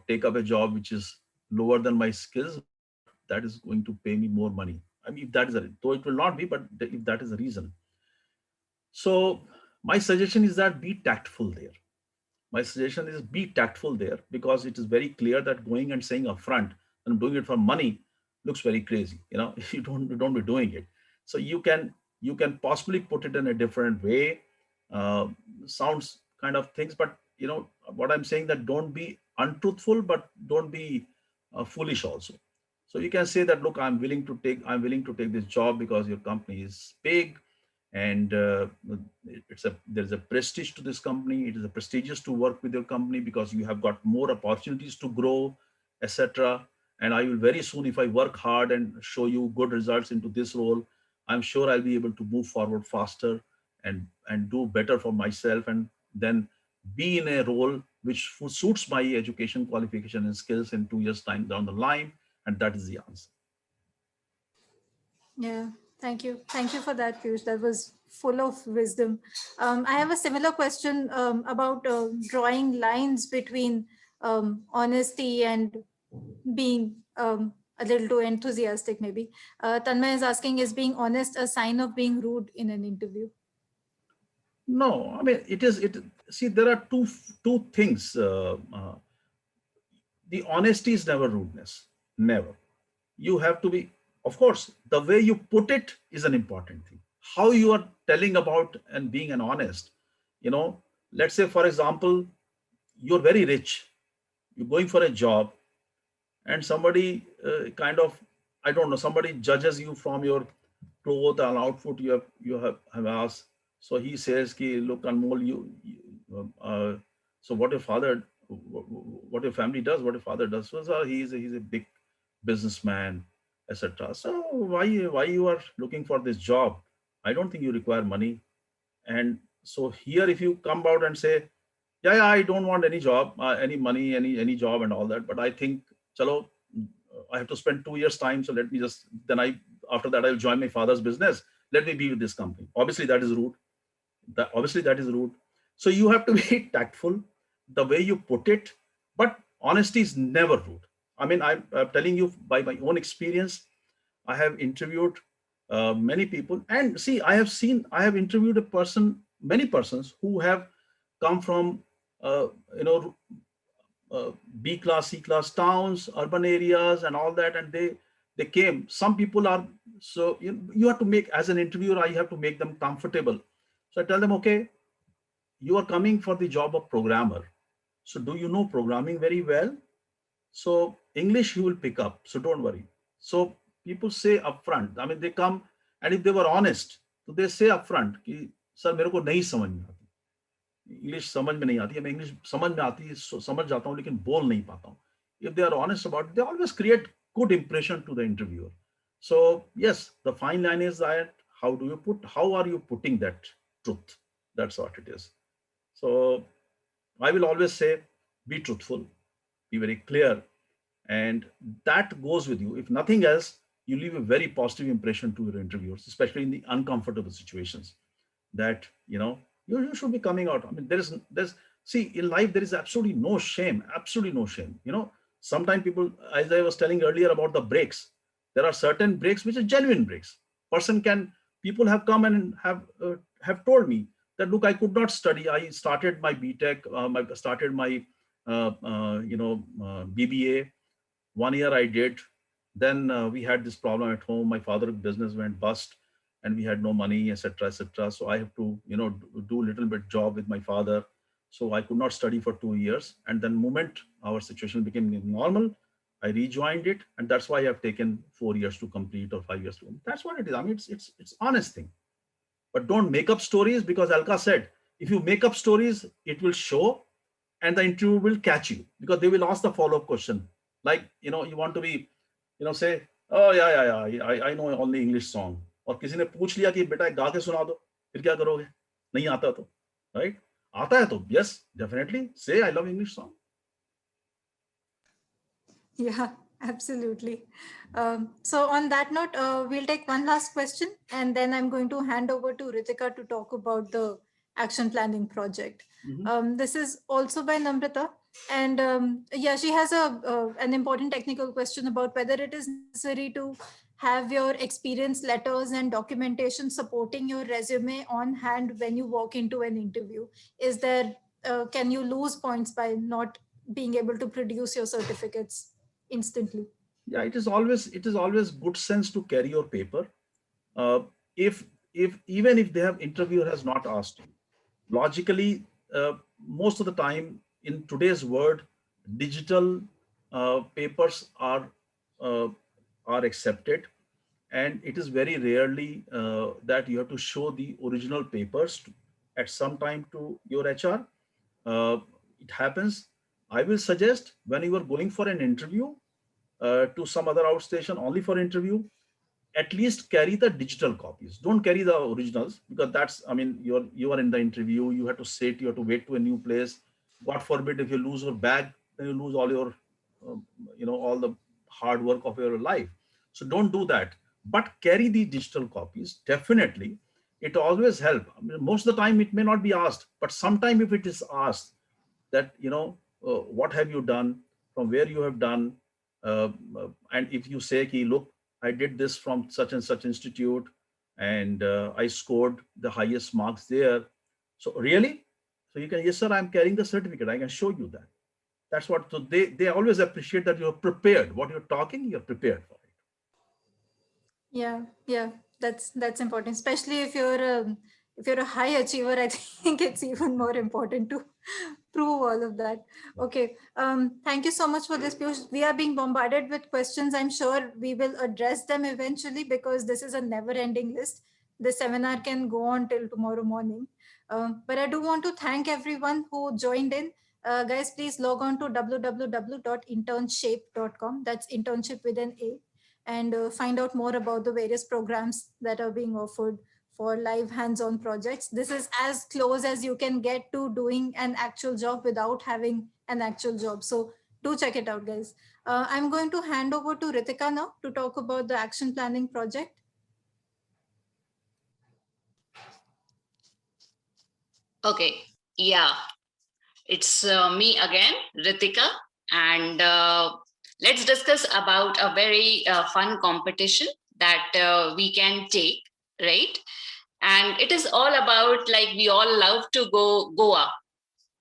take up a job which is lower than my skills, but that is going to pay me more money. I mean, if that is though it will not be, but if that is the reason. So my suggestion is that be tactful there. My suggestion is be tactful there, because it is very clear that going and saying upfront I'm doing it for money looks very crazy. You don't be doing it. So you can possibly put it in a different way. Uh, Sounds kind of things, but what I'm saying, that don't be untruthful, but don't be foolish also. So you can say that, look, I'm willing to take this job because your company is big, and there's a prestige to this company. It is a prestigious to work with your company because you have got more opportunities to grow, etc. And I will very soon, if I work hard and show you good results into this role, I'm sure I'll be able to move forward faster and do better for myself, and then be in a role which suits my education, qualification, and skills in 2 years time down the line. And that is the answer. Yeah, thank you. Thank you for that, Piyush. That was full of wisdom. I have a similar question about drawing lines between honesty and being a little too enthusiastic, maybe. Tanmay is asking, is being honest a sign of being rude in an interview? No, I mean, it is, see, there are two things. The honesty is never rudeness, never. You have to be, of course, the way you put it is an important thing. How you are telling about and being an honest, you know, let's say, for example, you're very rich, you're going for a job, and somebody kind of, I don't know, somebody judges you from your clothes and outfit have asked. So he says, ki, look, Anmol, so what your father, what your family does, what your father does. So he's a big businessman, etc. So why you are looking for this job? I don't think you require money. And so here, if you come out and say, yeah, I don't want any job, any money, any job and all that, but I think, chalo, I have to spend 2 years time, so let me just, then after that I'll join my father's business. Let me be with this company. Obviously, that is rude. Obviously that is rude. So you have to be tactful, the way you put it, but honesty is never rude. I mean, I'm telling you by my own experience. I have interviewed many people, and see, I have interviewed many persons who have come from, uh, you know, B class, C class towns, urban areas, and all that, and they came. Some people are, so you have to make, as an interviewer, I have to make them comfortable. So I tell them, okay, you are coming for the job of programmer. So do you know programming very well? So English you will pick up. So don't worry. So people say upfront. I mean, they come, and if they were honest, so they say upfront कि sir मेरे को नहीं समझ में आती, English समझ में नहीं आती है, मैं इंग्लिश समझ में आती है, समझ जाता हूँ लेकिन बोल नहीं पाता हूँ. If they are honest about it, they always create good impression to the interviewer. So yes, the fine line is that how are you putting that truth? That's what it is. So I will always say, be truthful, be very clear, and that goes with you. If nothing else, you leave a very positive impression to your interviewers, especially in the uncomfortable situations. That you should be coming out. I mean, there's see, in life there is absolutely no shame, absolutely no shame. Sometimes people, as I was telling earlier about the breaks, there are certain breaks which are genuine breaks. People have come and have told me that, look, I could not study. I started my BTech, started my BBA. 1 year I did. Then we had this problem at home. My father's business went bust, and we had no money, etc., etc. So I have to, do a little bit job with my father. So I could not study for 2 years. And then, moment our situation became normal, I rejoined it, and that's why I've taken 4 years to complete, or 5 years to complete. That's what it is. I mean, it's honest thing. But don't make up stories, because Alka said, if you make up stories, it will show, and the interview will catch you, because they will ask the follow-up question. Like, you want to be, say, oh yeah, I know only English song. और किसी ने पूछ लिया कि बेटा गा के सुना दो, फिर क्या करोगे? नहीं आता तो, right? आता है तो, yes, definitely say I love English song. Yeah, absolutely. So on that note, we'll take one last question, and then I'm going to hand over to Ritika to talk about the action planning project. This is also by Namrata. And yeah, she has an important technical question about whether it is necessary to have your experience letters and documentation supporting your resume on hand when you walk into an interview. Is there, can you lose points by not being able to produce your certificates instantly? Yeah, it is always good sense to carry your paper. Uh, if even if the interviewer has not asked you, logically, most of the time in today's world, digital papers are accepted. and it is very rarely that you have to show the original papers at some time to your HR. Uh, it happens. I will suggest when you are going for an interview to some other outstation only for interview, at least carry the digital copies. Don't carry the originals, because that's, I mean, you are in the interview, you have to sit, you have to wait to a new place. God forbid if you lose your bag, then you lose all your all the hard work of your life. So don't do that, but carry the digital copies definitely. It always help. I mean, most of the time it may not be asked, but sometime if it is asked that what have you done, from where you have done, and if you say ki, look, I did this from such and such institute, and I scored the highest marks there. So really, so you can, yes sir, I'm carrying the certificate, I can show you that. That's what, so they always appreciate that you're prepared, what you're talking, you're prepared for it. Yeah, that's important, especially if you're a high achiever. I think it's even more important to prove all of that. Okay, thank you so much for this, Piyush. We are being bombarded with questions. I'm sure we will address them eventually, because this is a never-ending list. The seminar can go on till tomorrow morning. But I do want to thank everyone who joined in. Guys, please log on to www.internshape.com. That's internship with an A, and find out more about the various programs that are being offered for live hands-on projects. This is as close as you can get to doing an actual job without having an actual job. So do check it out, guys. I'm going to hand over to Ritika now to talk about the action planning project. Okay, yeah, it's me again, Ritika, and let's discuss about a very fun competition that we can take, right? And it is all about, like, we all love to go Goa.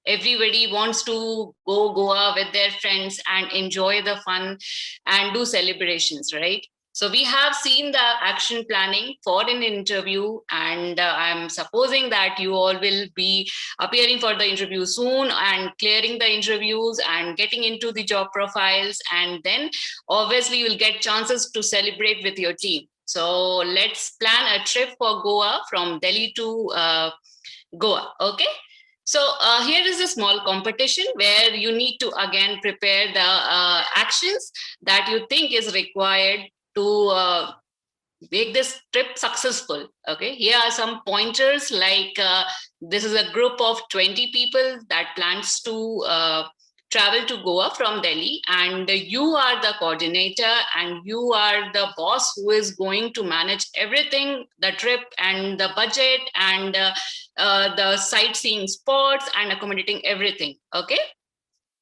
Everybody wants to go Goa with their friends and enjoy the fun and do celebrations, right? So we have seen the action planning for an interview, and I'm supposing that you all will be appearing for the interview soon and clearing the interviews and getting into the job profiles, and then obviously you'll get chances to celebrate with your team. So let's plan a trip for Goa from Delhi to Goa. Okay. So here is a small competition where you need to again prepare the actions that you think is required to make this trip successful. Okay, here are some pointers, like this is a group of 20 people that plans to travel to Goa from Delhi, and you are the coordinator and you are the boss who is going to manage everything, the trip and the budget and the sightseeing spots and accommodating everything. Okay,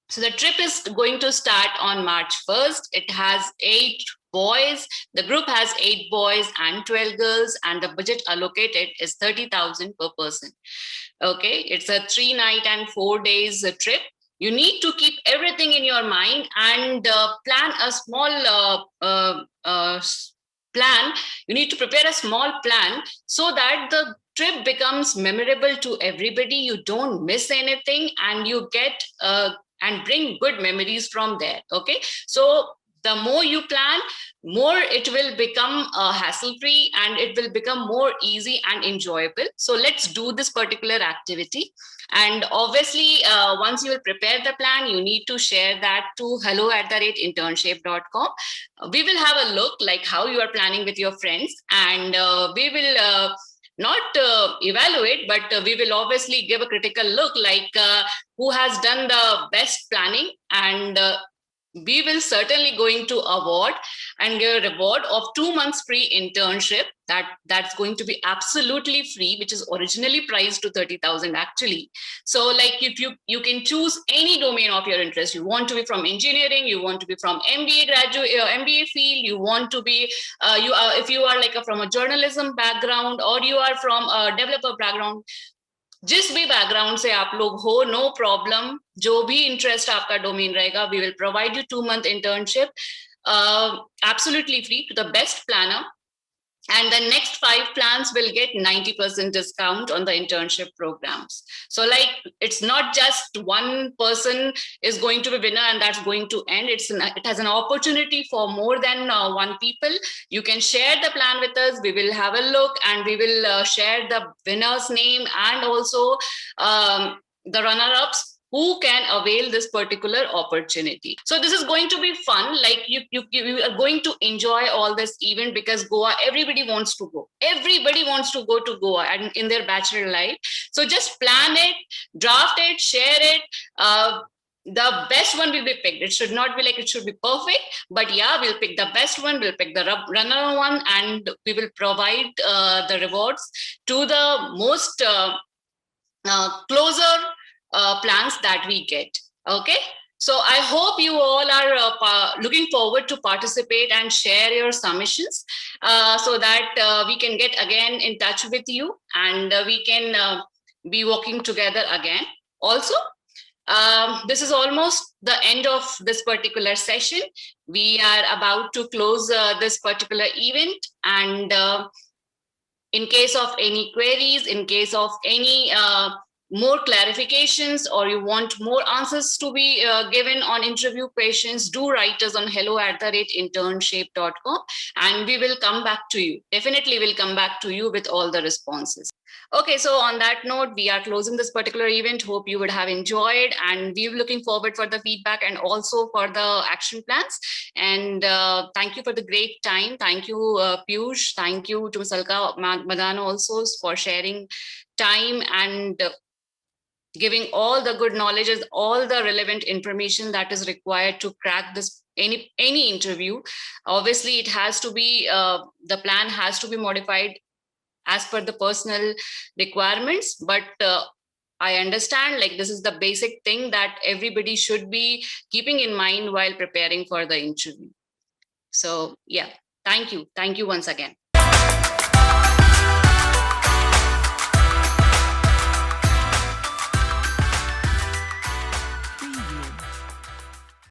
so the trip is going to start on March 1st. It has 8 boys. The group has 8 boys and 12 girls, and the budget allocated is 30,000 per person. Okay, it's a 3-night and 4 days trip. You need to keep everything in your mind and plan a small plan. You need to prepare a small plan so that the trip becomes memorable to everybody. You don't miss anything, and you get and bring good memories from there. Okay, so the more you plan, more it will become hassle-free and it will become more easy and enjoyable. So let's do this particular activity. And obviously, once you will prepare the plan, you need to share that to hello@internshape.com. We will have a look like how you are planning with your friends, and we will not evaluate, but we will obviously give a critical look, like who has done the best planning, and we will certainly going to award and give a reward of 2 months free internship. That's going to be absolutely free, which is originally priced to 30,000 actually. So like, if you can choose any domain of your interest, you want to be from engineering, you want to be from MBA graduate, MBA field, you want to be if you are like from a journalism background, or you are from a developer background, जिस भी background से आप लोग हो, no problem, जो भी interest आपका domain रहेगा, we will provide you 2 month internship absolutely free to the best planner. And the next 5 plans will get 90% discount on the internship programs. So like, it's not just one person is going to be winner and that's going to end. It has an opportunity for more than one people. You can share the plan with us. We will have a look and we will share the winner's name and also the runner-ups who can avail this particular opportunity. So this is going to be fun. Like you are going to enjoy all this event because Goa, everybody wants to go. Everybody wants to go to Goa and in their bachelor life. So just plan it, draft it, share it. The best one will be picked. It should not be like it should be perfect, but yeah, we'll pick the best one. We'll pick the runner one, and we will provide the rewards to the most closer plans that we get. Okay, so I hope you all are looking forward to participate and share your submissions so that we can get again in touch with you and we can be working together again. Also, this is almost the end of this particular session. We are about to close this particular event, and in case of any queries, in case of any more clarifications, or you want more answers to be given on interview questions, do write us on hello@internshape.com and we will come back to you. Definitely we'll come back to you with all the responses. Okay, so on that note, we are closing this particular event. Hope you would have enjoyed, and we're looking forward for the feedback and also for the action plans. And thank you for the great time. Thank you, Piyush. Thank you to Salka Madana also for sharing time and giving all the good knowledges, all the relevant information that is required to crack this any interview. Obviously, it has to be the plan has to be modified as per the personal requirements, but I understand like this is the basic thing that everybody should be keeping in mind while preparing for the interview. So yeah, thank you once again.